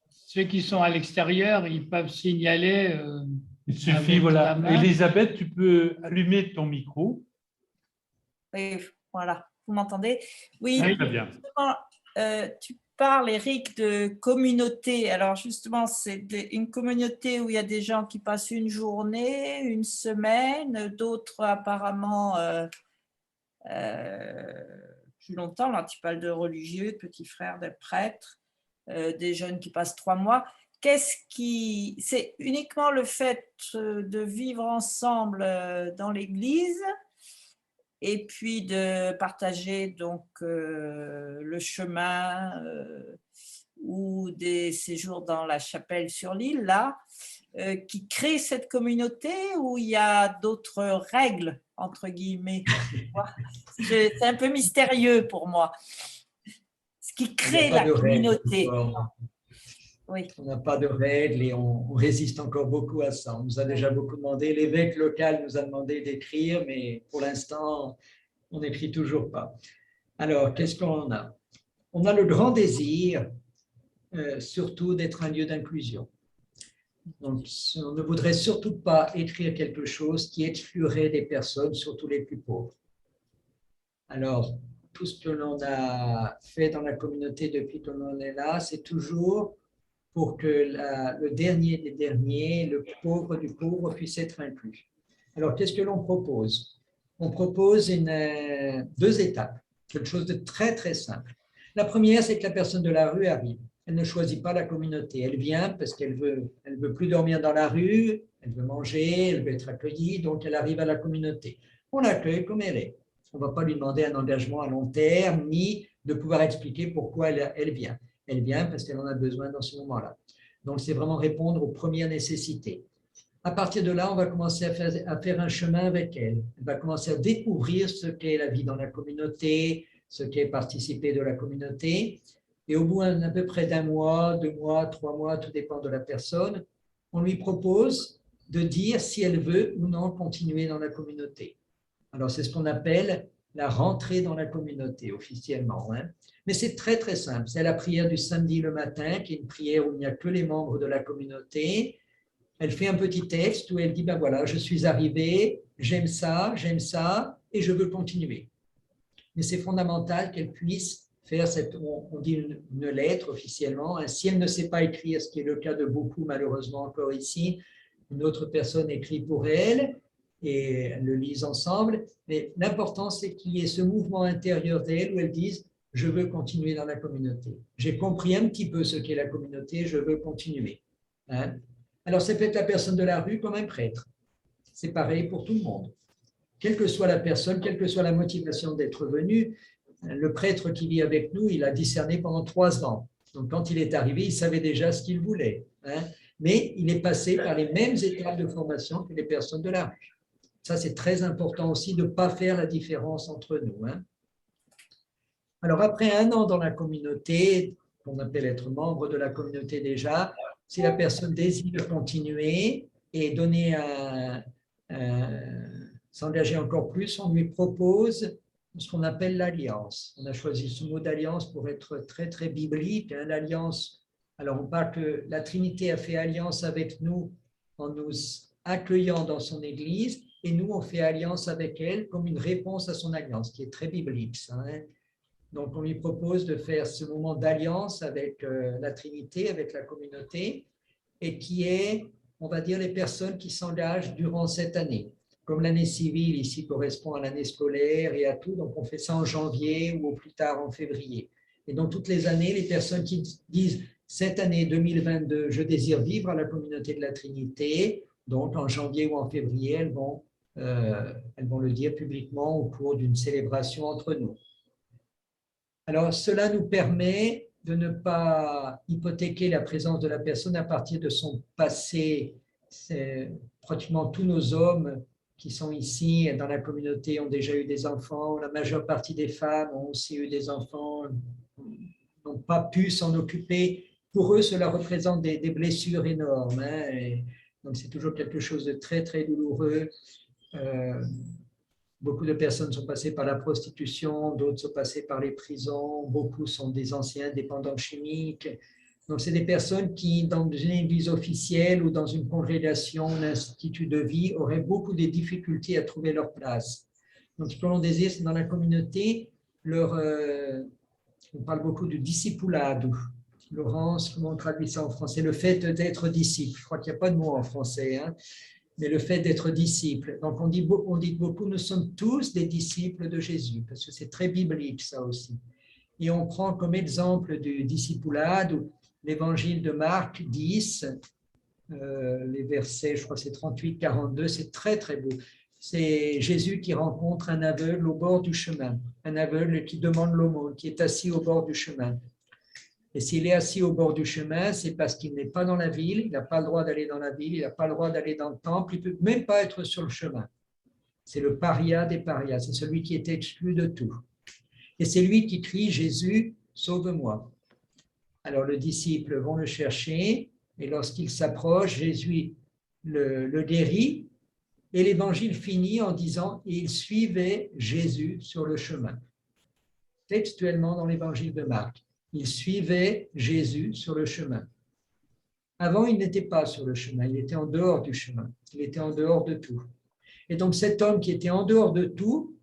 Ceux qui sont à l'extérieur, ils peuvent signaler. Il suffit, voilà. Elisabeth, tu peux allumer ton micro. Oui, voilà. Vous m'entendez? Oui, Très bien. Tu parles, Eric, de communauté. Alors, justement, c'est une communauté où il y a des gens qui passent une journée, une semaine, d'autres apparemment plus longtemps. Là, tu parles de religieux, de petits frères, de prêtres, des jeunes qui passent 3 mois. C'est uniquement le fait de vivre ensemble dans l'Église et puis de partager donc le chemin ou des séjours dans la chapelle sur l'île, là, qui crée cette communauté, où il y a d'autres règles, entre guillemets. C'est un peu mystérieux pour moi. Ce qui crée la communauté. Oui. On n'a pas de règles et on résiste encore beaucoup à ça. On nous a déjà beaucoup demandé. L'évêque local nous a demandé d'écrire, mais pour l'instant, on n'écrit toujours pas. Alors, qu'est-ce qu'on a? On a le grand désir, surtout d'être un lieu d'inclusion. Donc, on ne voudrait surtout pas écrire quelque chose qui exclurait des personnes, surtout les plus pauvres. Alors, tout ce que l'on a fait dans la communauté depuis que l'on est là, c'est toujours pour que le dernier des derniers, le pauvre du pauvre, puisse être inclus. Alors, qu'est-ce que l'on propose? On propose 2 étapes, quelque chose de très, très simple. La première, c'est que la personne de la rue arrive. Elle ne choisit pas la communauté. Elle vient parce qu'elle veut plus dormir dans la rue, elle veut manger, elle veut être accueillie, donc elle arrive à la communauté. On l'accueille comme elle est. On ne va pas lui demander un engagement à long terme, ni de pouvoir expliquer pourquoi elle vient. Elle vient parce qu'elle en a besoin dans ce moment-là. Donc, c'est vraiment répondre aux premières nécessités. À partir de là, on va commencer à faire un chemin avec elle. Elle va commencer à découvrir ce qu'est la vie dans la communauté, ce qu'est participer de la communauté. Et au bout d'à peu près d'1 mois, 2 mois, 3 mois, tout dépend de la personne, on lui propose de dire si elle veut ou non continuer dans la communauté. Alors, c'est ce qu'on appelle la rentrée dans la communauté officiellement. Mais c'est très, très simple. C'est la prière du samedi le matin, qui est une prière où il n'y a que les membres de la communauté. Elle fait un petit texte où elle dit, ben voilà, je suis arrivée, j'aime ça, et je veux continuer. Mais c'est fondamental qu'elle puisse faire on dit une lettre officiellement. Si elle ne sait pas écrire, ce qui est le cas de beaucoup malheureusement encore ici, une autre personne écrit pour elle, et elles le lisent ensemble. Mais l'important, c'est qu'il y ait ce mouvement intérieur d'elle où elles disent « je veux continuer dans la communauté. J'ai compris un petit peu ce qu'est la communauté, je veux continuer. » Alors, c'est peut-être la personne de la rue comme un prêtre. C'est pareil pour tout le monde. Quelle que soit la personne, quelle que soit la motivation d'être venu, le prêtre qui vit avec nous, il a discerné pendant 3 ans. Donc, quand il est arrivé, il savait déjà ce qu'il voulait. Mais il est passé par les mêmes étapes de formation que les personnes de la rue. Ça, c'est très important aussi de ne pas faire la différence entre nous. Alors, après 1 an dans la communauté, qu'on appelle être membre de la communauté déjà, si la personne désire continuer et s'engager encore plus, on lui propose ce qu'on appelle l'alliance. On a choisi ce mot d'alliance pour être très, très biblique. L'alliance, alors on parle que la Trinité a fait alliance avec nous en nous accueillant dans son Église, et nous, on fait alliance avec elle comme une réponse à son alliance, qui est très biblique. Ça, Donc, on lui propose de faire ce moment d'alliance avec la Trinité, avec la communauté, et qui est, on va dire, les personnes qui s'engagent durant cette année. Comme l'année civile ici correspond à l'année scolaire et à tout, donc on fait ça en janvier ou au plus tard en février. Et donc, toutes les années, les personnes qui disent cette année 2022, je désire vivre à la communauté de la Trinité. Donc, en janvier ou en février, elles vont le dire publiquement au cours d'une célébration entre nous. Alors, cela nous permet de ne pas hypothéquer la présence de la personne à partir de son passé. Pratiquement tous nos hommes qui sont ici dans la communauté ont déjà eu des enfants. La majeure partie des femmes ont aussi eu des enfants, n'ont pas pu s'en occuper. Pour eux, cela représente des blessures énormes. Et donc, c'est toujours quelque chose de très, très douloureux. Beaucoup de personnes sont passées par la prostitution, d'autres sont passées par les prisons, beaucoup sont des anciens dépendants chimiques. Donc, c'est des personnes qui, dans une église officielle ou dans une congrégation, un institut de vie, auraient beaucoup de difficultés à trouver leur place. Donc, ce que l'on désire, c'est dans la communauté, on parle beaucoup de discipulado. Laurence, comment on traduit ça en français? Le fait d'être disciple. Je crois qu'il n'y a pas de mot en français, hein, mais le fait d'être disciple. Donc, on dit beaucoup, nous sommes tous des disciples de Jésus, parce que c'est très biblique, ça aussi. Et on prend comme exemple du discipulado l'évangile de Marc 10, les versets, je crois que c'est 38-42, c'est très, très beau. C'est Jésus qui rencontre un aveugle au bord du chemin, un aveugle qui demande l'aumône, qui est assis au bord du chemin. Et s'il est assis au bord du chemin, c'est parce qu'il n'est pas dans la ville, il n'a pas le droit d'aller dans la ville, il n'a pas le droit d'aller dans le temple, il ne peut même pas être sur le chemin. C'est le paria des parias, c'est celui qui est exclu de tout. Et c'est lui qui crie « Jésus, sauve-moi ». Alors le disciple vont le chercher, et lorsqu'il s'approche, Jésus le guérit, et l'évangile finit en disant « Il suivait Jésus sur le chemin ». Textuellement dans l'évangile de Marc. Il suivait Jésus sur le chemin. Avant, il n'était pas sur le chemin, il était en dehors du chemin, il était en dehors de tout. Et donc cet homme qui était en dehors de tout,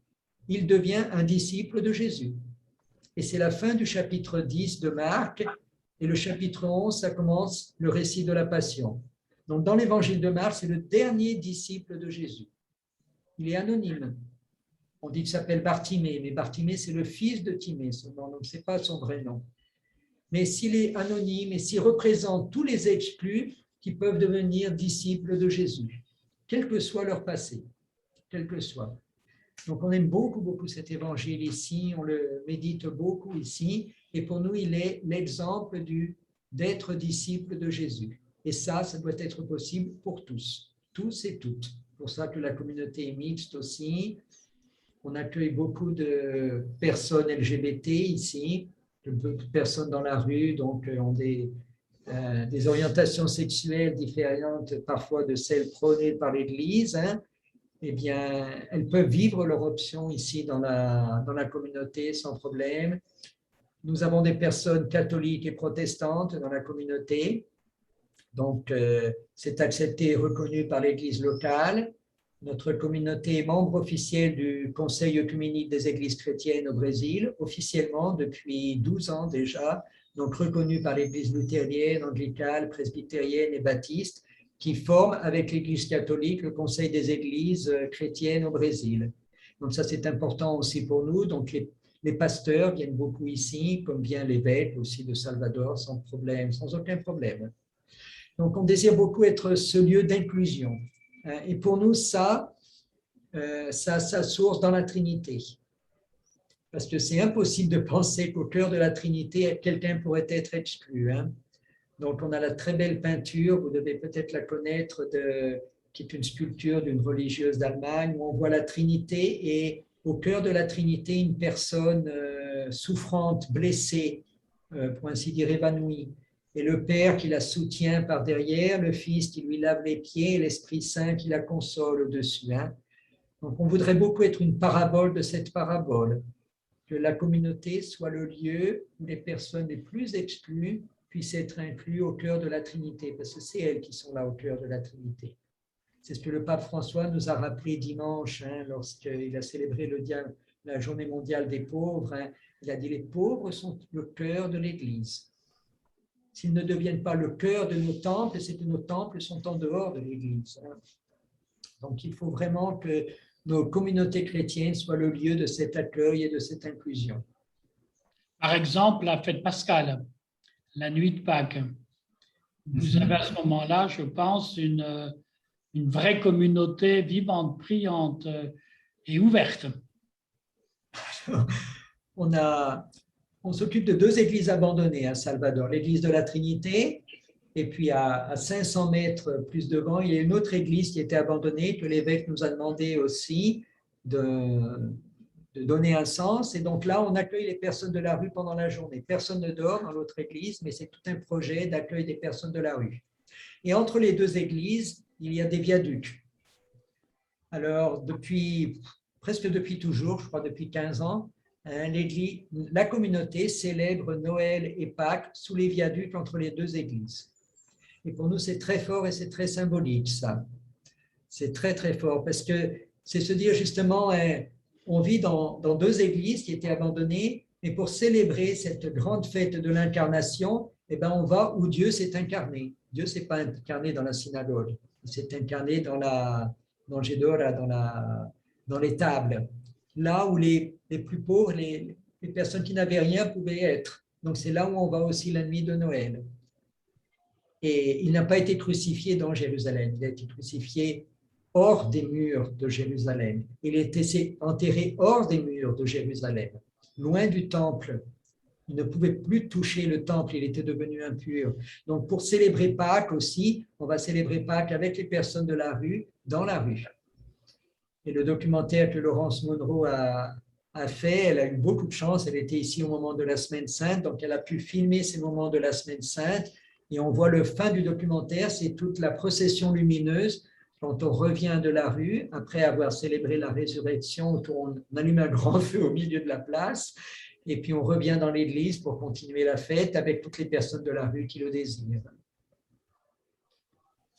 il devient un disciple de Jésus. Et c'est la fin du chapitre 10 de Marc, et le chapitre 11, ça commence le récit de la Passion. Donc dans l'évangile de Marc, c'est le dernier disciple de Jésus. Il est anonyme. On dit qu'il s'appelle Bartimée, mais Bartimée, c'est le fils de Timée, son nom, donc ce n'est pas son vrai nom. Mais s'il est anonyme et s'il représente tous les exclus qui peuvent devenir disciples de Jésus, quel que soit leur passé, quel que soit. Donc, on aime beaucoup, beaucoup cet évangile ici, on le médite beaucoup ici, et pour nous, il est l'exemple d'être disciple de Jésus. Et ça doit être possible pour tous et toutes. C'est pour ça que la communauté est mixte aussi. On accueille beaucoup de personnes LGBT ici, de personnes dans la rue, donc ont des orientations sexuelles différentes parfois de celles prônées par l'Église. Eh bien, elles peuvent vivre leur option ici dans la communauté sans problème. Nous avons des personnes catholiques et protestantes dans la communauté. Donc, c'est accepté et reconnu par l'Église locale. Notre communauté est membre officiel du Conseil œcuménique des Églises chrétiennes au Brésil, officiellement depuis 12 ans déjà, donc reconnu par l'Église luthérienne, anglicane, presbytérienne et baptiste, qui forme avec l'Église catholique le Conseil des Églises chrétiennes au Brésil. Donc ça, c'est important aussi pour nous. Donc les pasteurs viennent beaucoup ici, comme vient l'évêque aussi de Salvador, sans problème, sans aucun problème. Donc on désire beaucoup être ce lieu d'inclusion. Et pour nous, ça a sa source dans la Trinité. Parce que c'est impossible de penser qu'au cœur de la Trinité, quelqu'un pourrait être exclu. Donc, on a la très belle peinture, vous devez peut-être la connaître, qui est une sculpture d'une religieuse d'Allemagne, où on voit la Trinité et au cœur de la Trinité, une personne souffrante, blessée, pour ainsi dire évanouie. Et le Père qui la soutient par derrière, le Fils qui lui lave les pieds, et l'Esprit Saint qui la console au-dessus. Donc, on voudrait beaucoup être une parabole de cette parabole, que la communauté soit le lieu où les personnes les plus exclues puissent être incluses au cœur de la Trinité, parce que c'est elles qui sont là au cœur de la Trinité. C'est ce que le pape François nous a rappelé dimanche, lorsqu'il a célébré la journée mondiale des pauvres. Il a dit « Les pauvres sont le cœur de l'Église ». S'ils ne deviennent pas le cœur de nos temples, c'est que nos temples sont en dehors de l'Église. Donc, il faut vraiment que nos communautés chrétiennes soient le lieu de cet accueil et de cette inclusion. Par exemple, la fête pascale. la nuit de Pâques. Vous avez à ce moment-là, je pense, une vraie communauté vivante, priante et ouverte. On s'occupe de 2 églises abandonnées à Salvador, l'église de la Trinité, et puis à 500 mètres plus devant, il y a une autre église qui était abandonnée, que l'évêque nous a demandé aussi de donner un sens. Et donc là, on accueille les personnes de la rue pendant la journée. Personne ne dort dans l'autre église, mais c'est tout un projet d'accueil des personnes de la rue. Et entre les 2 églises, il y a des viaducs. Alors, presque depuis toujours, je crois depuis 15 ans, la communauté célèbre Noël et Pâques sous les viaducs entre les 2 églises. Et pour nous, c'est très fort et c'est très symbolique, ça. C'est très, très fort, parce que c'est se dire justement, on vit dans 2 églises qui étaient abandonnées, et pour célébrer cette grande fête de l'incarnation, eh ben, on va où Dieu s'est incarné. Dieu ne s'est pas incarné dans la synagogue, il s'est incarné dans le Gédora, dans les tables, là où les plus pauvres, les personnes qui n'avaient rien pouvaient être. Donc c'est là où on va aussi la nuit de Noël. Et il n'a pas été crucifié dans Jérusalem, il a été crucifié hors des murs de Jérusalem. Il a été enterré hors des murs de Jérusalem, loin du temple. Il ne pouvait plus toucher le temple, il était devenu impur. Donc pour célébrer Pâques aussi, on va célébrer Pâques avec les personnes de la rue, dans la rue. Et le documentaire que Laurence Monroe a fait, elle a eu beaucoup de chance, elle était ici au moment de la Semaine Sainte, donc elle a pu filmer ces moments de la Semaine Sainte, et on voit le fin du documentaire, c'est toute la procession lumineuse quand on revient de la rue, après avoir célébré la résurrection, on allume un grand feu au milieu de la place, et puis on revient dans l'église pour continuer la fête avec toutes les personnes de la rue qui le désirent.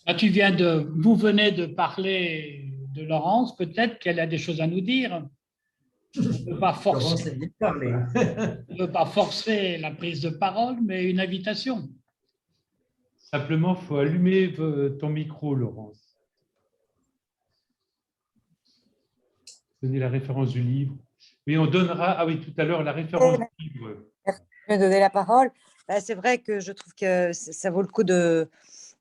Vous venez de parler de Laurence, peut-être qu'elle a des choses à nous dire. On ne peut pas forcer, on ne peut pas forcer la prise de parole, mais une invitation. Simplement, il faut allumer ton micro, Laurence. Donnez la référence du livre. Oui, on donnera, tout à l'heure, la référence du livre. Merci de me donner la parole. C'est vrai que je trouve que ça vaut le coup de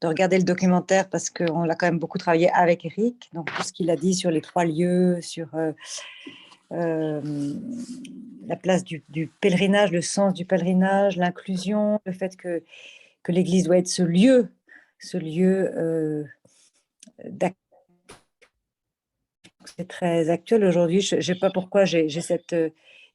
regarder le documentaire parce qu'on l'a quand même beaucoup travaillé avec Eric. Donc, tout ce qu'il a dit sur les 3 lieux, sur la place du pèlerinage, le sens du pèlerinage, l'inclusion, le fait que l'Église doit être ce lieu d'accueil. C'est très actuel aujourd'hui. Je ne sais pas pourquoi j'ai cette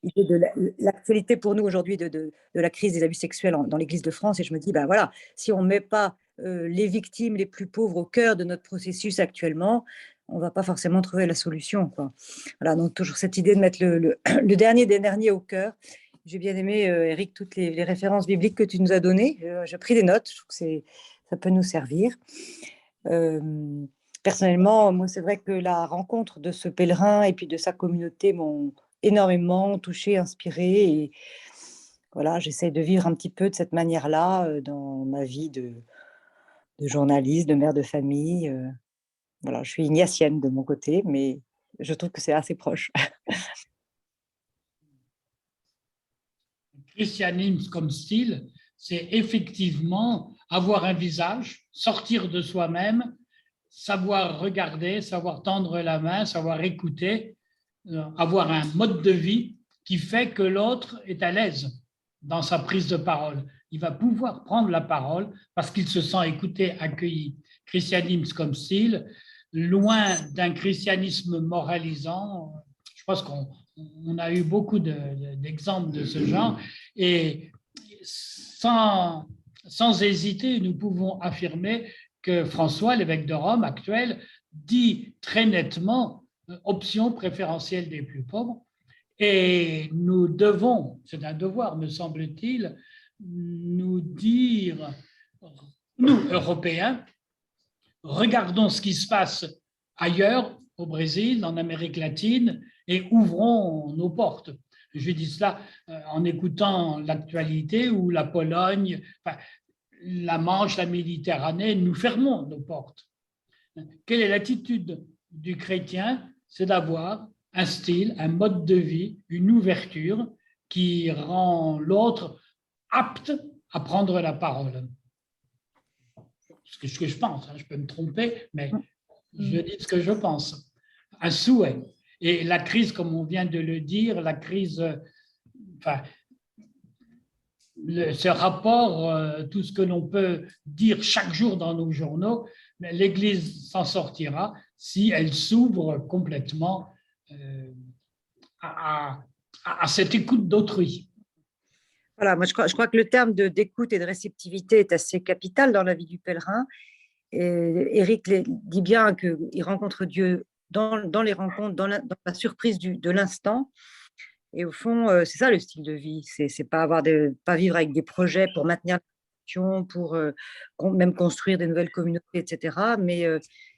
idée de l'actualité pour nous aujourd'hui de la crise des abus sexuels dans l'Église de France. Et je me dis, ben voilà, si on ne met pas les victimes les plus pauvres au cœur de notre processus actuellement, on ne va pas forcément trouver la solution, quoi. Voilà, donc toujours cette idée de mettre le dernier des derniers au cœur. J'ai bien aimé, Eric, toutes les références bibliques que tu nous as données. J'ai pris des notes, je trouve que ça peut nous servir. Personnellement, moi, c'est vrai que la rencontre de ce pèlerin et puis de sa communauté m'ont énormément touchée, inspirée. Et voilà, j'essaie de vivre un petit peu de cette manière-là dans ma vie de journaliste, de mère de famille. Voilà, je suis ignatienne de mon côté, mais je trouve que c'est assez proche. Christianisme comme style, c'est effectivement avoir un visage, sortir de soi-même, savoir regarder, savoir tendre la main, savoir écouter, avoir un mode de vie qui fait que l'autre est à l'aise dans sa prise de parole. Il va pouvoir prendre la parole parce qu'il se sent écouté, accueilli. Christianisme comme style, loin d'un christianisme moralisant. Je pense qu'on a eu beaucoup d'exemples de ce genre et sans hésiter, nous pouvons affirmer que François, l'évêque de Rome actuel, dit très nettement option préférentielle des plus pauvres. Et nous devons, c'est un devoir, me semble-t-il, nous dire, nous, Européens, regardons ce qui se passe ailleurs, au Brésil, en Amérique latine, et ouvrons nos portes. Je dis cela en écoutant l'actualité où la Pologne, la Manche, la Méditerranée, nous fermons nos portes. Quelle est l'attitude du chrétien? C'est d'avoir un style, un mode de vie, une ouverture qui rend l'autre apte à prendre la parole. C'est ce que je pense, hein, je peux me tromper, mais je dis ce que je pense. Un souhait. Et la crise, comme on vient de le dire, la crise, enfin, ce rapport, tout ce que l'on peut dire chaque jour dans nos journaux, l'Église s'en sortira si elle s'ouvre complètement à cette écoute d'autrui. Voilà, moi je crois que le terme d'écoute et de réceptivité est assez capital dans la vie du pèlerin. Et Éric dit bien qu'il rencontre Dieu dans les rencontres, dans la surprise de l'instant. Et au fond, c'est ça le style de vie. C'est pas vivre avec des projets pour maintenir la pour même construire des nouvelles communautés, etc. Mais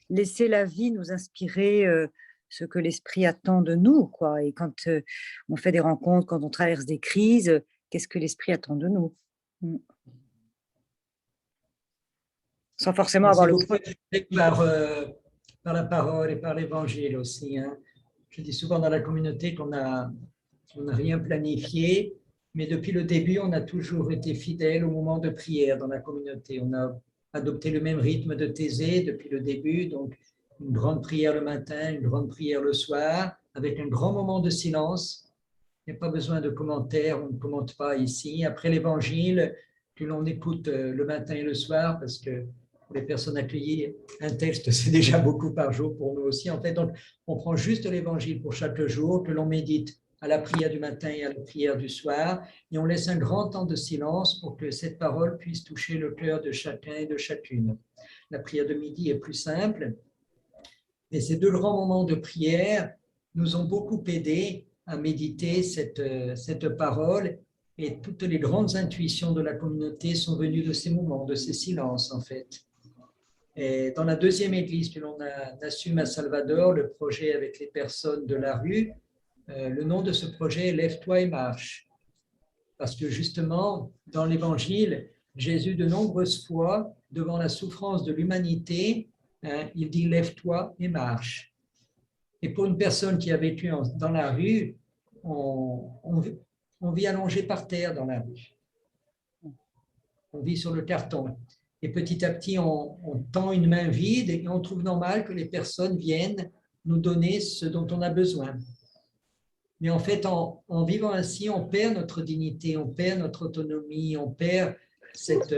laisser la vie nous inspirer ce que l'esprit attend de nous, quoi. Et quand on fait des rencontres, quand on traverse des crises, qu'est-ce que l'esprit attend de nous? Sans forcément avoir le par la parole et par l'évangile aussi. Hein. Je dis souvent dans la communauté qu'on n'a rien planifié, mais depuis le début, on a toujours été fidèle au moment de prière dans la communauté. On a adopté le même rythme de Thésée depuis le début, donc une grande prière le matin, une grande prière le soir, avec un grand moment de silence. Il n'y a pas besoin de commentaires, on ne commente pas ici. Après l'évangile, que l'on écoute le matin et le soir, parce que pour les personnes accueillies, un texte, c'est déjà beaucoup par jour pour nous aussi. En fait, donc, on prend juste l'évangile pour chaque jour, que l'on médite à la prière du matin et à la prière du soir, et on laisse un grand temps de silence pour que cette parole puisse toucher le cœur de chacun et de chacune. La prière de midi est plus simple, mais ces deux grands moments de prière nous ont beaucoup aidés à méditer cette parole, et toutes les grandes intuitions de la communauté sont venues de ces moments, de ces silences en fait. Et dans la deuxième église que l'on assume à Salvador, le projet avec les personnes de la rue, le nom de ce projet est « Lève-toi et marche ». Parce que justement, dans l'Évangile, Jésus, de nombreuses fois, devant la souffrance de l'humanité, il dit « Lève-toi et marche ». Et pour une personne qui a vécu dans la rue, on vit allongé par terre dans la rue. On vit sur le carton. Et petit à petit, on tend une main vide et on trouve normal que les personnes viennent nous donner ce dont on a besoin. Mais en fait, en vivant ainsi, on perd notre dignité, on perd notre autonomie, on perd cette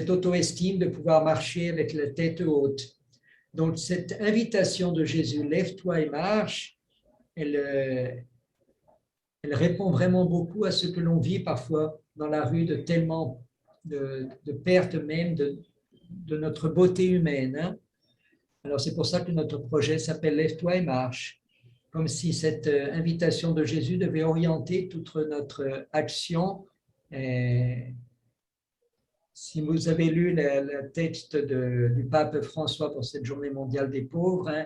auto-estime de pouvoir marcher avec la tête haute. Donc, cette invitation de Jésus, « Lève-toi et marche », elle répond vraiment beaucoup à ce que l'on vit parfois dans la rue, de tellement de perte même de notre beauté humaine. Hein. Alors, c'est pour ça que notre projet s'appelle « Lève-toi et marche », comme si cette invitation de Jésus devait orienter toute notre action. Et si vous avez lu le texte du pape François pour cette journée mondiale des pauvres, hein,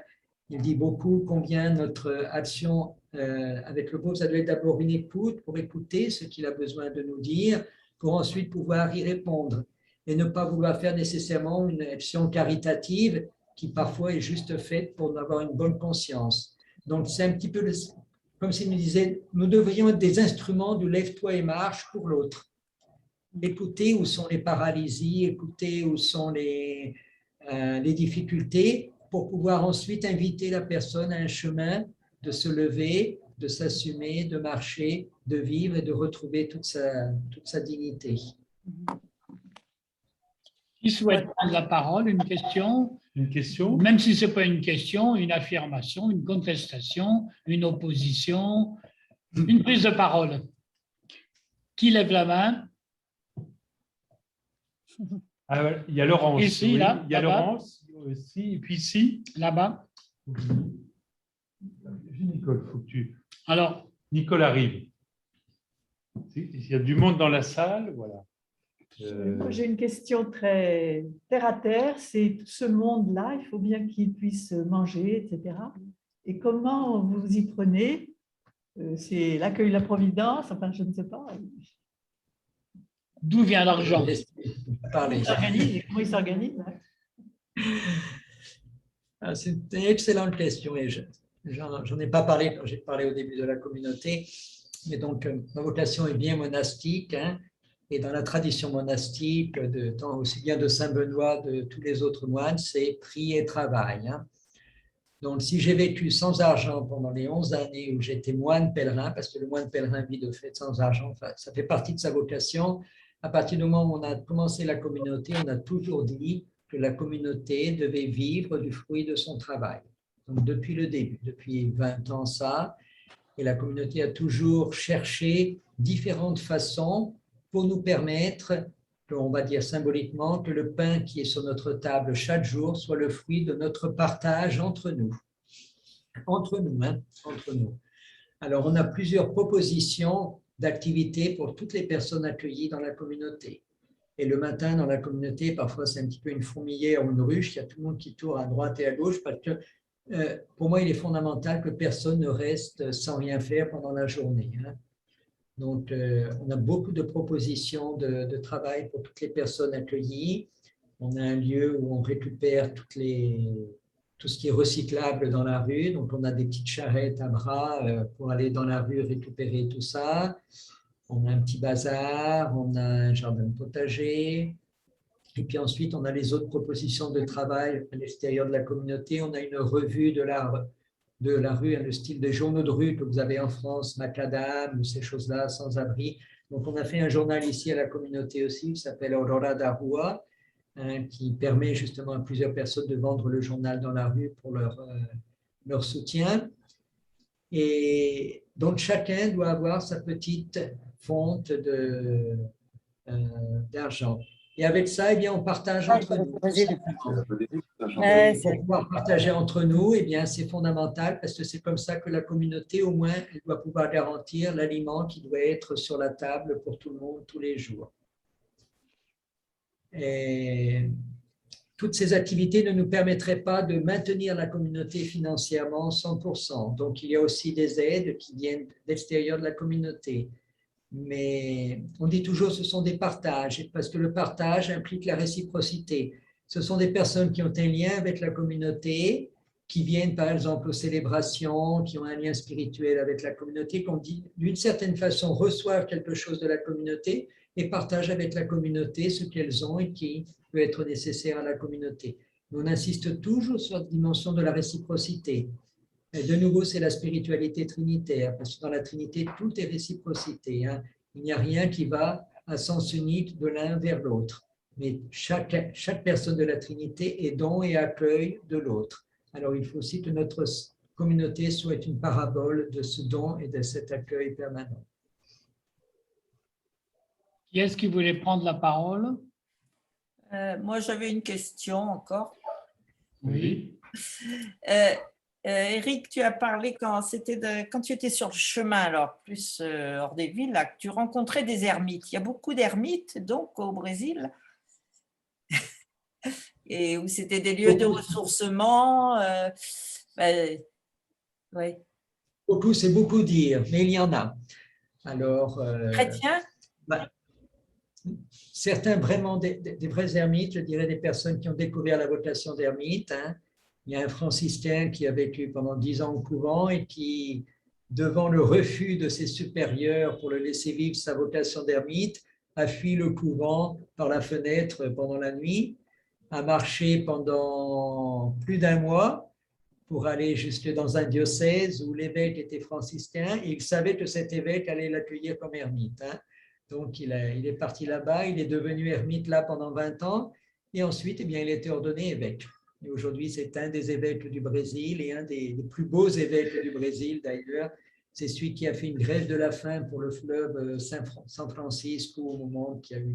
il dit beaucoup combien notre action avec le pauvre, ça doit être d'abord une écoute pour écouter ce qu'il a besoin de nous dire, pour ensuite pouvoir y répondre et ne pas vouloir faire nécessairement une action caritative qui parfois est juste faite pour avoir une bonne conscience. Donc, c'est un petit peu comme s'il nous disait, nous devrions être des instruments du lève-toi et marche pour l'autre. Écouter où sont les paralysies, écouter où sont les difficultés pour pouvoir ensuite inviter la personne à un chemin de se lever, de s'assumer, de marcher, de vivre et de retrouver toute sa dignité. Qui souhaite prendre la parole? Une question? Une question? Même si ce n'est pas une question, une affirmation, une contestation, une opposition, une prise de parole. Qui lève la main? Ah, il y a Laurence. Ici, oui. là. Il y a là-bas. Laurence aussi, et puis ici. Là-bas. Nicole, faut que tu... Alors. Nicole arrive. Il y a du monde dans la salle, voilà. J'ai une question très terre à terre. C'est ce monde-là, il faut bien qu'il puisse manger, etc. Et comment vous y prenez? C'est l'accueil de la Providence, enfin, je ne sais pas. D'où vient l'argent? Comment il s'organise? C'est une excellente question et j'en ai pas parlé quand j'ai parlé au début de la communauté, mais donc ma vocation est bien monastique. Hein. Et dans la tradition monastique, aussi bien de Saint Benoît, de tous les autres moines, c'est prix et travail. Hein. Donc, si j'ai vécu sans argent pendant les 11 années où j'étais moine pèlerin, parce que le moine pèlerin vit de fait sans argent, enfin, ça fait partie de sa vocation, à partir du moment où on a commencé la communauté, on a toujours dit que la communauté devait vivre du fruit de son travail. Donc, depuis le début, depuis 20 ans ça, et la communauté a toujours cherché différentes façons pour nous permettre, on va dire symboliquement, que le pain qui est sur notre table chaque jour soit le fruit de notre partage entre nous. Entre nous. Alors, on a plusieurs propositions d'activités pour toutes les personnes accueillies dans la communauté. Et le matin, dans la communauté, parfois, c'est un petit peu une fourmilière ou une ruche. Il y a tout le monde qui tourne à droite et à gauche parce que pour moi, il est fondamental que personne ne reste sans rien faire pendant la journée. Hein. Donc, on a beaucoup de propositions de travail pour toutes les personnes accueillies. On a un lieu où on récupère tout ce qui est recyclable dans la rue. Donc, on a des petites charrettes à bras pour aller dans la rue récupérer tout ça. On a un petit bazar, on a un jardin potager. Et puis ensuite, on a les autres propositions de travail à l'extérieur de la communauté. On a une revue de la rue, le style des journaux de rue que vous avez en France, Macadam, ou ces choses-là, sans-abri. Donc, on a fait un journal ici à la communauté aussi, qui s'appelle Aurora da Rua, hein, qui permet justement à plusieurs personnes de vendre le journal dans la rue pour leur soutien. Et donc, chacun doit avoir sa petite fonte d'argent. Et avec ça, eh bien, on partage entre nous. Pour pouvoir partager entre nous, eh bien, c'est fondamental parce que c'est comme ça que la communauté, au moins, elle doit pouvoir garantir l'aliment qui doit être sur la table pour tout le monde tous les jours. Et toutes ces activités ne nous permettraient pas de maintenir la communauté financièrement 100%. Donc, il y a aussi des aides qui viennent de l'extérieur de la communauté. Mais on dit toujours que ce sont des partages, parce que le partage implique la réciprocité. Ce sont des personnes qui ont un lien avec la communauté, qui viennent par exemple aux célébrations, qui ont un lien spirituel avec la communauté, qu'on dit d'une certaine façon reçoivent quelque chose de la communauté et partagent avec la communauté ce qu'elles ont et qui peut être nécessaire à la communauté. On insiste toujours sur la dimension de la réciprocité. Et de nouveau, c'est la spiritualité trinitaire, parce que dans la Trinité, tout est réciprocité. Hein. Il n'y a rien qui va à sens unique de l'un vers l'autre. Mais chaque personne de la Trinité est don et accueil de l'autre. Alors, il faut aussi que notre communauté soit une parabole de ce don et de cet accueil permanent. Qui est-ce qui voulait prendre la parole? Moi, j'avais une question encore. Oui. Éric, tu as parlé quand tu étais sur le chemin, alors plus hors des villes, là, que tu rencontrais des ermites. Il y a beaucoup d'ermites, donc, au Brésil, et où c'était des lieux de ressourcement. Oui. Beaucoup, c'est beaucoup dire, mais il y en a. Alors, Chrétiens? Certains vraiment des vrais ermites, je dirais des personnes qui ont découvert la vocation d'ermite. Hein. Il y a un franciscain qui a vécu pendant 10 ans au couvent et qui, devant le refus de ses supérieurs pour le laisser vivre sa vocation d'ermite, a fui le couvent par la fenêtre pendant la nuit, a marché pendant plus d'1 mois pour aller jusque dans un diocèse où l'évêque était franciscain et il savait que cet évêque allait l'accueillir comme ermite. Hein. Donc, il est parti là-bas, il est devenu ermite là pendant 20 ans et ensuite, eh bien, il a été ordonné évêque. Et aujourd'hui, c'est un des évêques du Brésil et un des plus beaux évêques du Brésil d'ailleurs. C'est celui qui a fait une grève de la faim pour le fleuve San Francisco au moment qu'il y a eu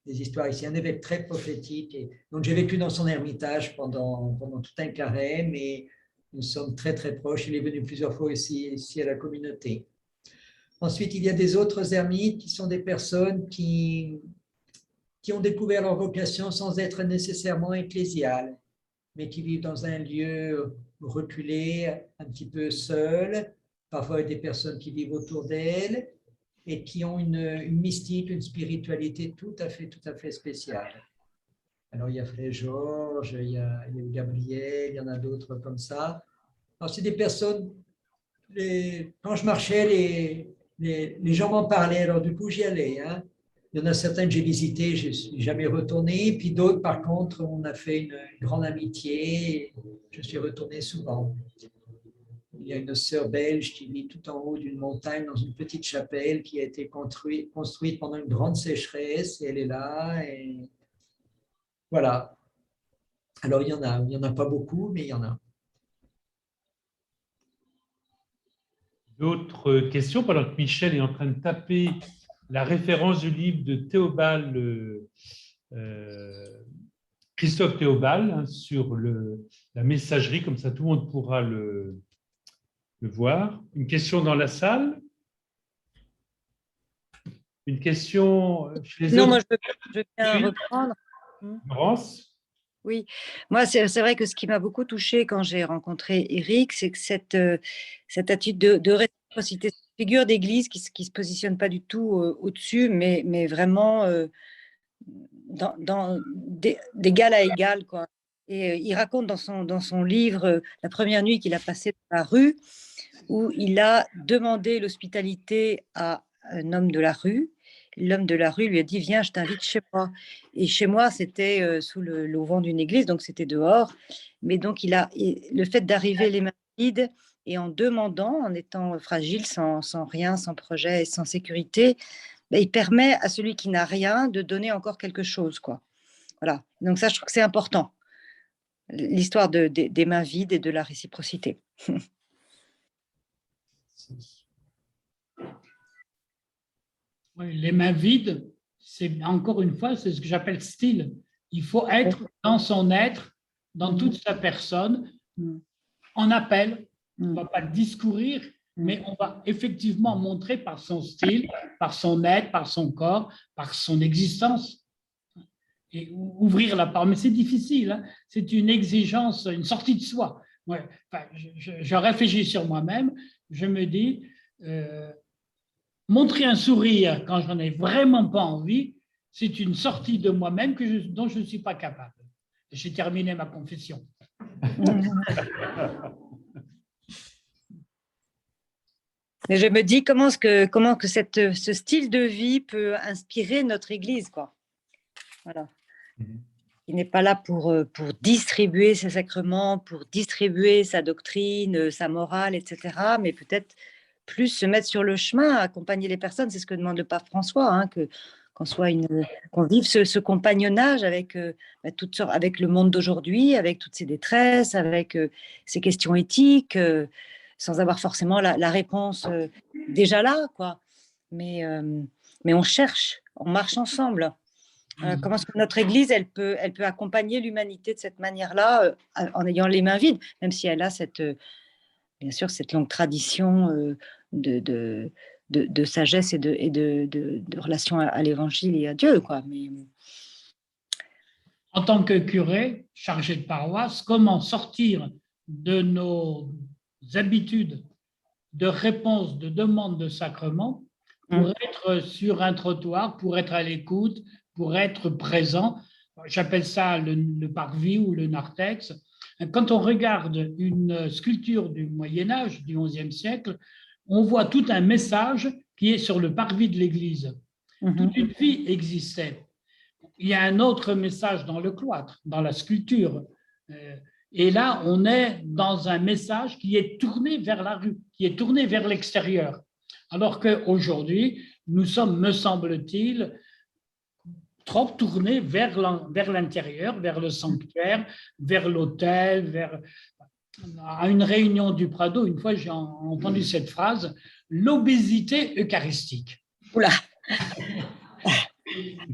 des histoires ici. Un évêque très prophétique. Et donc, j'ai vécu dans son ermitage pendant tout un carême et nous sommes très, très proches. Il est venu plusieurs fois ici à la communauté. Ensuite, il y a des autres ermites qui sont des personnes qui ont découvert leur vocation sans être nécessairement ecclésiales, mais qui vivent dans un lieu reculé, un petit peu seul, parfois avec des personnes qui vivent autour d'elles et qui ont une mystique, une spiritualité tout à fait spéciale. Alors, il y a Frère Georges, il y a Gabriel, il y en a d'autres comme ça. Alors, c'est des personnes, quand je marchais, les gens m'en parlaient, alors du coup, j'y allais. Hein. Il y en a certains que j'ai visités, je ne suis jamais retourné. Puis d'autres, par contre, on a fait une grande amitié. Et je suis retourné souvent. Il y a une sœur belge qui vit tout en haut d'une montagne dans une petite chapelle qui a été construite pendant une grande sécheresse. Et elle est là. Et voilà. Alors, il y en a pas beaucoup, mais il y en a. D'autres questions pendant que Michel est en train de taper la référence du livre de Théobald, Christophe Théobald, hein, sur la messagerie, comme ça tout le monde pourra le voir. Une question dans la salle? Une question chez les Non, autres? moi, je veux bien Oui. reprendre. Laurence? Oui, moi, c'est vrai que ce qui m'a beaucoup touchée quand j'ai rencontré Éric, c'est que cette attitude de réciprocité, cette figure d'église qui ne se positionne pas du tout au-dessus, mais vraiment d'égal à égal, quoi. Et il raconte dans son livre la première nuit qu'il a passée dans la rue, où il a demandé l'hospitalité à un homme de la rue. L'homme de la rue lui a dit « Viens, je t'invite chez moi ». Et chez moi, c'était sous l'auvent d'une église, donc c'était dehors. Mais donc, le fait d'arriver les mains vides et en demandant, en étant fragile, sans rien, sans projet et sans sécurité, il permet à celui qui n'a rien de donner encore quelque chose, quoi. Voilà. Donc ça, je trouve que c'est important, l'histoire des mains vides et de la réciprocité. Oui, les mains vides, c'est encore une fois, c'est ce que j'appelle style. Il faut être dans son être, dans toute sa personne, en appel. On ne va pas discourir, mais on va effectivement montrer par son style, par son être, par son corps, par son existence. Et ouvrir la parole. Mais c'est difficile, hein. C'est une exigence, une sortie de soi. Ouais. Enfin, je réfléchis sur moi-même, je me dis, montrer un sourire quand j'en ai vraiment pas envie, c'est une sortie de moi-même dont je ne suis pas capable. J'ai terminé ma confession. Mais je me dis comment que ce style de vie peut inspirer notre Église, quoi. Voilà. Il n'est pas là pour distribuer ses sacrements, pour distribuer sa doctrine, sa morale, etc. Mais peut-être plus se mettre sur le chemin, accompagner les personnes. C'est ce que demande le pape François, hein, qu'on vive ce compagnonnage avec toutes sortes, avec le monde d'aujourd'hui, avec toutes ses détresses, avec ses questions éthiques, sans avoir forcément la réponse déjà là, quoi. Mais on cherche, on marche ensemble. Comment est-ce que notre Église, elle peut accompagner l'humanité de cette manière-là, en ayant les mains vides, même si elle a bien sûr cette longue tradition de sagesse et de relation à l'Évangile et à Dieu, quoi. Mais... En tant que curé, chargé de paroisse, comment sortir de nos habitudes de réponse, de demande de sacrement pour être sur un trottoir, pour être à l'écoute, pour être présent. J'appelle ça le parvis ou le narthex. Quand on regarde une sculpture du Moyen-Âge, du XIe siècle, on voit tout un message qui est sur le parvis de l'église. Toute une vie existait. Il y a un autre message dans le cloître, dans la sculpture. Et là, on est dans un message qui est tourné vers la rue, qui est tourné vers l'extérieur. Alors qu'aujourd'hui, nous sommes, me semble-t-il, trop tournés vers l'intérieur, vers le sanctuaire, vers l'autel, À une réunion du Prado, une fois, j'ai entendu cette phrase, l'obésité eucharistique. Oula.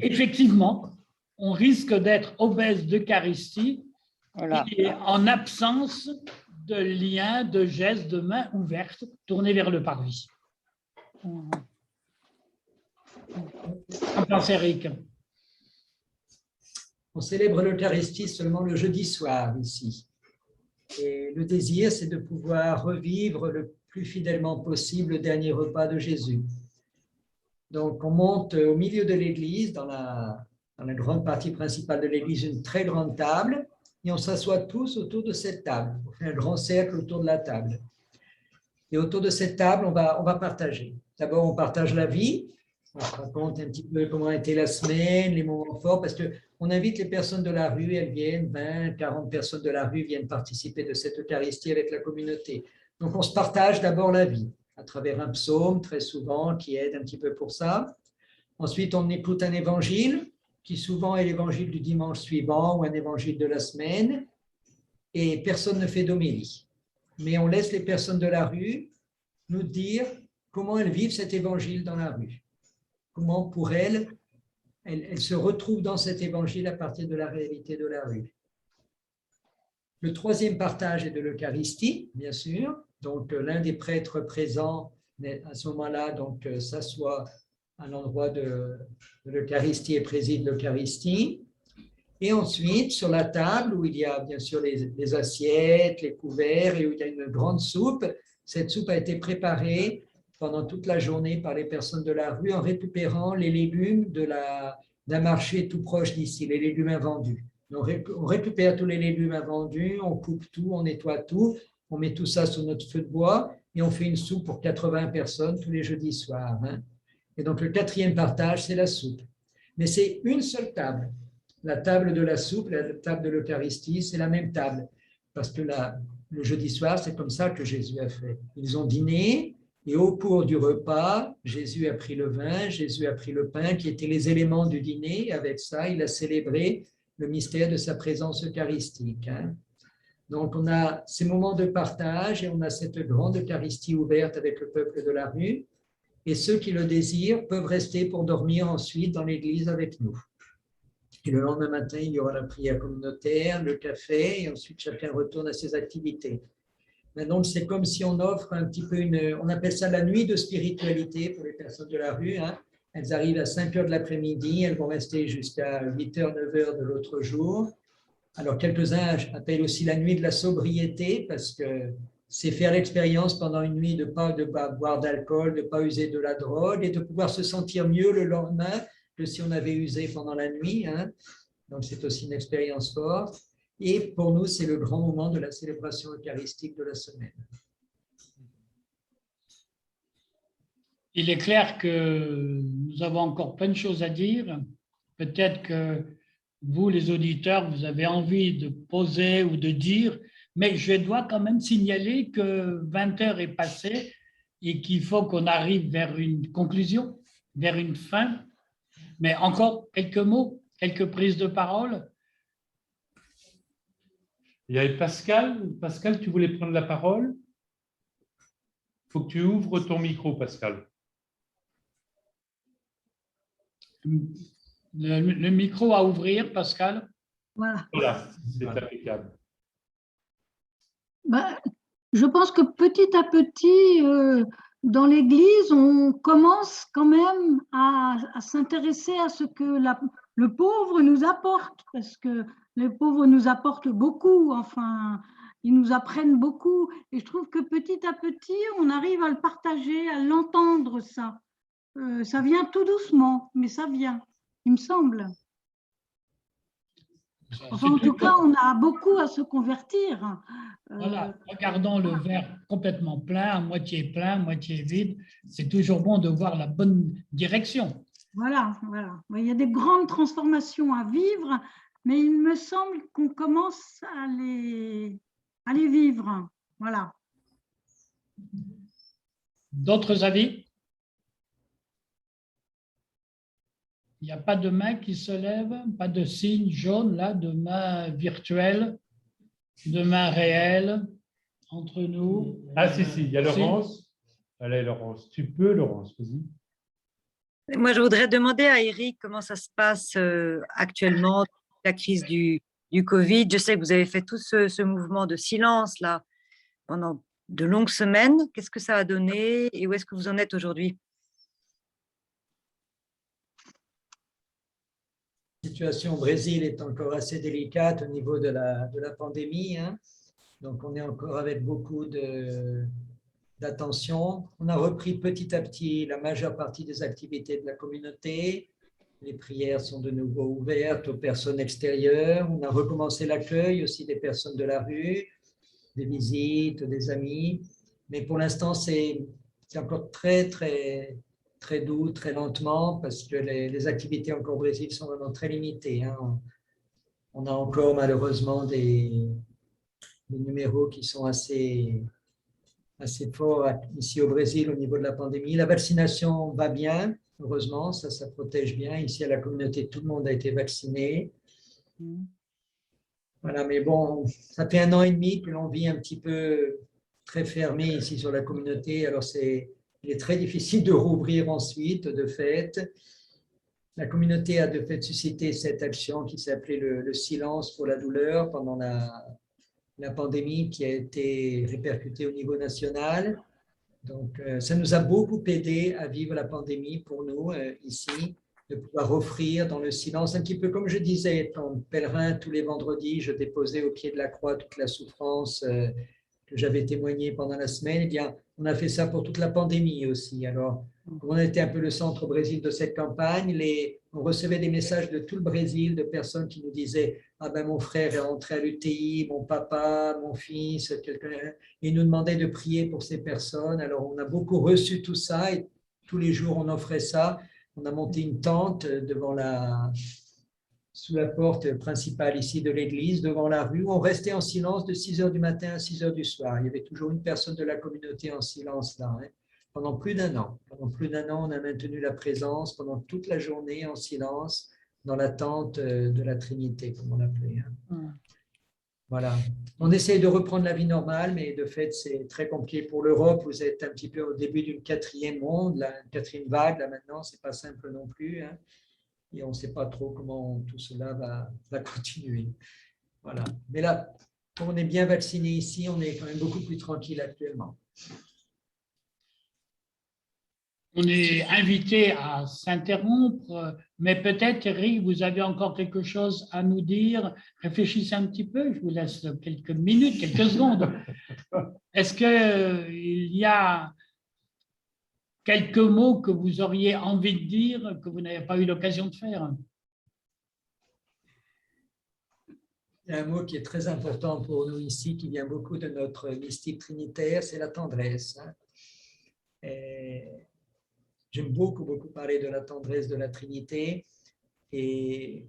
Effectivement, on risque d'être obèse d'Eucharistie, voilà, et en absence de liens, de gestes, de mains ouvertes tournées vers le parvis. Qu'en pense Éric ? On célèbre l'Eucharistie seulement le jeudi soir ici. Et le désir, c'est de pouvoir revivre le plus fidèlement possible le dernier repas de Jésus. Donc, on monte au milieu de l'église, dans la grande partie principale de l'église, une très grande table, et on s'assoit tous autour de cette table. On fait un grand cercle autour de la table. Et autour de cette table, on va partager. D'abord, on partage la vie, On se raconte un petit peu comment a été la semaine, les moments forts, parce qu'on invite les personnes de la rue, elles viennent, 20, 40 personnes de la rue viennent participer de cette Eucharistie avec la communauté. Donc, on se partage d'abord la vie, à travers un psaume, très souvent, qui aide un petit peu pour ça. Ensuite, on écoute un évangile, qui souvent est l'évangile du dimanche suivant ou un évangile de la semaine, et personne ne fait d'homélie. Mais on laisse les personnes de la rue nous dire comment elles vivent cet évangile dans la rue. Comment pour elles se retrouvent dans cet évangile à partir de la réalité de la rue. Le troisième partage est de l'Eucharistie, bien sûr. Donc, l'un des prêtres présents à ce moment-là s'assoit à l'endroit de l'Eucharistie et préside l'Eucharistie. Et ensuite, sur la table, où il y a bien sûr les assiettes, les couverts, et où il y a une grande soupe, cette soupe a été préparée pendant toute la journée par les personnes de la rue en récupérant les légumes d'un marché tout proche d'ici, les légumes invendus. On récupère tous les légumes invendus, on coupe tout, on nettoie tout, on met tout ça sur notre feu de bois et on fait une soupe pour 80 personnes tous les jeudis soirs. Et donc, le quatrième partage, c'est la soupe. Mais c'est une seule table. La table de la soupe, la table de l'Eucharistie, c'est la même table. Parce que le jeudi soir, c'est comme ça que Jésus a fait. Ils ont dîné et au cours du repas, Jésus a pris le vin, Jésus a pris le pain, qui étaient les éléments du dîner. Et avec ça, il a célébré le mystère de sa présence eucharistique. Donc, on a ces moments de partage et on a cette grande Eucharistie ouverte avec le peuple de la rue. Et ceux qui le désirent peuvent rester pour dormir ensuite dans l'église avec nous. Et le lendemain matin, il y aura la prière communautaire, le café, et ensuite chacun retourne à ses activités. Donc, c'est comme si on offre un petit peu on appelle ça la nuit de spiritualité pour les personnes de la rue. Elles arrivent à 5 heures de l'après-midi, elles vont rester jusqu'à 8 heures, 9 heures de l'autre jour. Alors, quelques-uns appellent aussi la nuit de la sobriété, parce que c'est faire l'expérience pendant une nuit de ne pas boire d'alcool, de ne pas user de la drogue et de pouvoir se sentir mieux le lendemain que si on avait usé pendant la nuit. Donc, c'est aussi une expérience forte. Et pour nous, c'est le grand moment de la célébration eucharistique de la semaine. Il est clair que nous avons encore plein de choses à dire. Peut-être que vous, les auditeurs, vous avez envie de poser ou de dire, mais je dois quand même signaler que 20 heures est passé et qu'il faut qu'on arrive vers une conclusion, vers une fin. Mais encore quelques mots, quelques prises de parole. Il y avait Pascal. Pascal, tu voulais prendre la parole? Il faut que tu ouvres ton micro, Pascal. Le micro à ouvrir, Pascal. Voilà, c'est impeccable. Je pense que petit à petit, dans l'Église, on commence quand même à s'intéresser à ce que le pauvre nous apporte, parce que les pauvres nous apportent beaucoup, enfin, ils nous apprennent beaucoup. Et je trouve que petit à petit, on arrive à le partager, à l'entendre, ça. Ça vient tout doucement, mais ça vient, il me semble. Enfin, en tout cas, on a beaucoup à se convertir. Voilà, regardons le verre complètement plein, à moitié vide. C'est toujours bon de voir la bonne direction. Voilà. Il y a des grandes transformations à vivre, mais il me semble qu'on commence à les vivre. Voilà. D'autres avis? Il n'y a pas de main qui se lève, pas de signe jaune, là, de main virtuelle, de main réelle entre nous. Ah, si, il y a Laurence. Allez, Laurence, tu peux, Laurence, vas-y. Moi, je voudrais demander à Eric comment ça se passe actuellement, la crise du Covid. Je sais que vous avez fait tout ce mouvement de silence là pendant de longues semaines. Qu'est-ce que ça a donné et où est-ce que vous en êtes aujourd'hui? La situation au Brésil est encore assez délicate au niveau de la pandémie. Donc, on est encore avec beaucoup d'attention. On a repris petit à petit la majeure partie des activités de la communauté. Les prières sont de nouveau ouvertes aux personnes extérieures. On a recommencé l'accueil aussi des personnes de la rue, des visites, des amis. Mais pour l'instant, c'est encore très, très, très doux, très lentement, parce que les activités encore au Brésil sont vraiment très limitées, hein. On a encore malheureusement des numéros qui sont assez forts ici au Brésil au niveau de la pandémie. La vaccination va bien, heureusement, ça protège bien. Ici à la communauté, tout le monde a été vacciné. Voilà, mais bon, ça fait 1 an et demi que l'on vit un petit peu très fermé ici sur la communauté. Alors, il est très difficile de rouvrir ensuite, de fait. La communauté a de fait suscité cette action qui s'appelait le silence pour la douleur pendant la pandémie qui a été répercutée au niveau national. Donc, ça nous a beaucoup aidé à vivre la pandémie pour nous ici, de pouvoir offrir dans le silence, un petit peu comme je disais, étant pèlerin tous les vendredis, je déposais au pied de la croix toute la souffrance que j'avais témoignée pendant la semaine. Eh bien, on a fait ça pour toute la pandémie aussi. Alors, comme on était un peu le centre au Brésil de cette campagne, on recevait des messages de tout le Brésil, de personnes qui nous disaient « Ah ben mon frère est rentré à l'UTI, mon papa, mon fils, quelqu'un… » Ils nous demandaient de prier pour ces personnes. Alors, on a beaucoup reçu tout ça et tous les jours, on offrait ça. On a monté une tente sous la porte principale ici de l'église, devant la rue. On restait en silence de 6 heures du matin à 6 heures du soir. Il y avait toujours une personne de la communauté en silence là, hein. Pendant plus d'1 an. Pendant plus d'1 an, on a maintenu la présence pendant toute la journée en silence dans la tente de la Trinité, comme on l'appelait, hein. Voilà. On essaye de reprendre la vie normale, mais de fait, c'est très compliqué pour l'Europe. Vous êtes un petit peu au début d'une 4e onde, une 4e vague, là maintenant, c'est pas simple non plus, hein. Et on ne sait pas trop comment tout cela va continuer. Voilà. Mais là, comme on est bien vacciné ici, on est quand même beaucoup plus tranquille actuellement. On est invité à s'interrompre, mais peut-être, Eric, vous avez encore quelque chose à nous dire. Réfléchissez un petit peu, je vous laisse quelques minutes, quelques secondes. Est-ce qu'il y a quelques mots que vous auriez envie de dire que vous n'avez pas eu l'occasion de faire? Il y a un mot qui est très important pour nous ici, qui vient beaucoup de notre mystique trinitaire, c'est la tendresse, hein. J'aime beaucoup parler de la tendresse de la Trinité. Et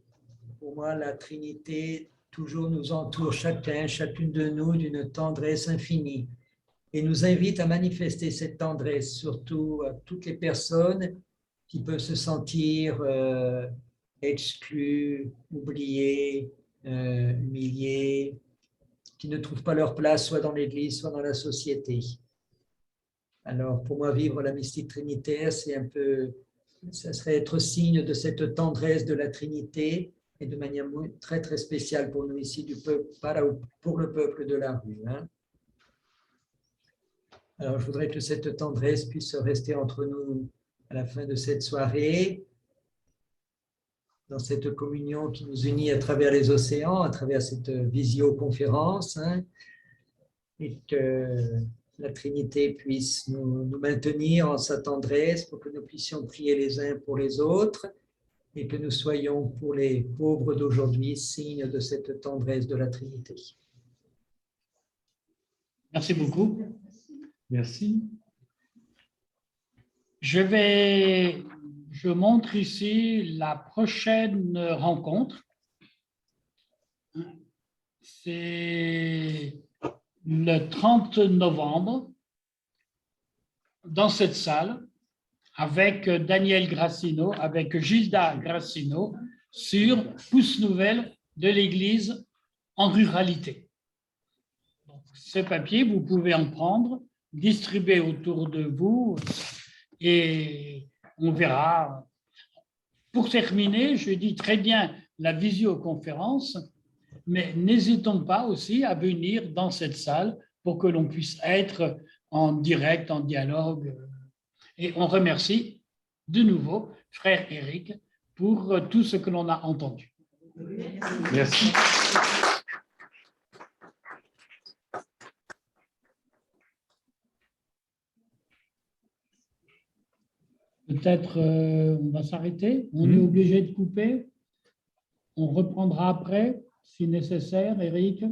pour moi, la Trinité toujours nous entoure chacune de nous d'une tendresse infinie et nous invite à manifester cette tendresse, surtout à toutes les personnes qui peuvent se sentir exclues, oubliées, humiliées, qui ne trouvent pas leur place soit dans l'Église, soit dans la société. Alors, pour moi, vivre la mystique trinitaire, ça serait être signe de cette tendresse de la Trinité et de manière très, très spéciale pour nous ici, pour le peuple de la rue, hein. Alors, je voudrais que cette tendresse puisse rester entre nous à la fin de cette soirée, dans cette communion qui nous unit à travers les océans, à travers cette visioconférence, hein, et que la Trinité puisse nous maintenir en sa tendresse pour que nous puissions prier les uns pour les autres et que nous soyons pour les pauvres d'aujourd'hui signes de cette tendresse de la Trinité. Merci beaucoup. Merci. Je montre ici la prochaine rencontre. C'est le 30 novembre, dans cette salle, avec Daniel Grassino, avec Gilda Grassino, sur Pousse Nouvelle de l'Église en ruralité. Donc, ce papier, vous pouvez en prendre, distribuer autour de vous, et on verra. Pour terminer, je dis très bien la visioconférence, mais n'hésitons pas aussi à venir dans cette salle pour que l'on puisse être en direct, en dialogue. Et on remercie de nouveau frère Eric pour tout ce que l'on a entendu. Merci. Peut-être on va s'arrêter. On est obligé de couper. On reprendra après, si nécessaire, Eric.